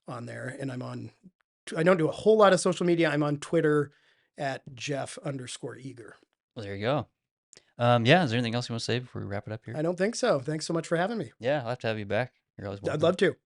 on there. And I don't do a whole lot of social media. I'm on Twitter at Jeff_Eager. Well, there you go. Yeah, is there anything else you want to say before we wrap it up here? I don't think so. Thanks so much for having me. Yeah, I'll have to have you back. You're always I'd welcome. love to.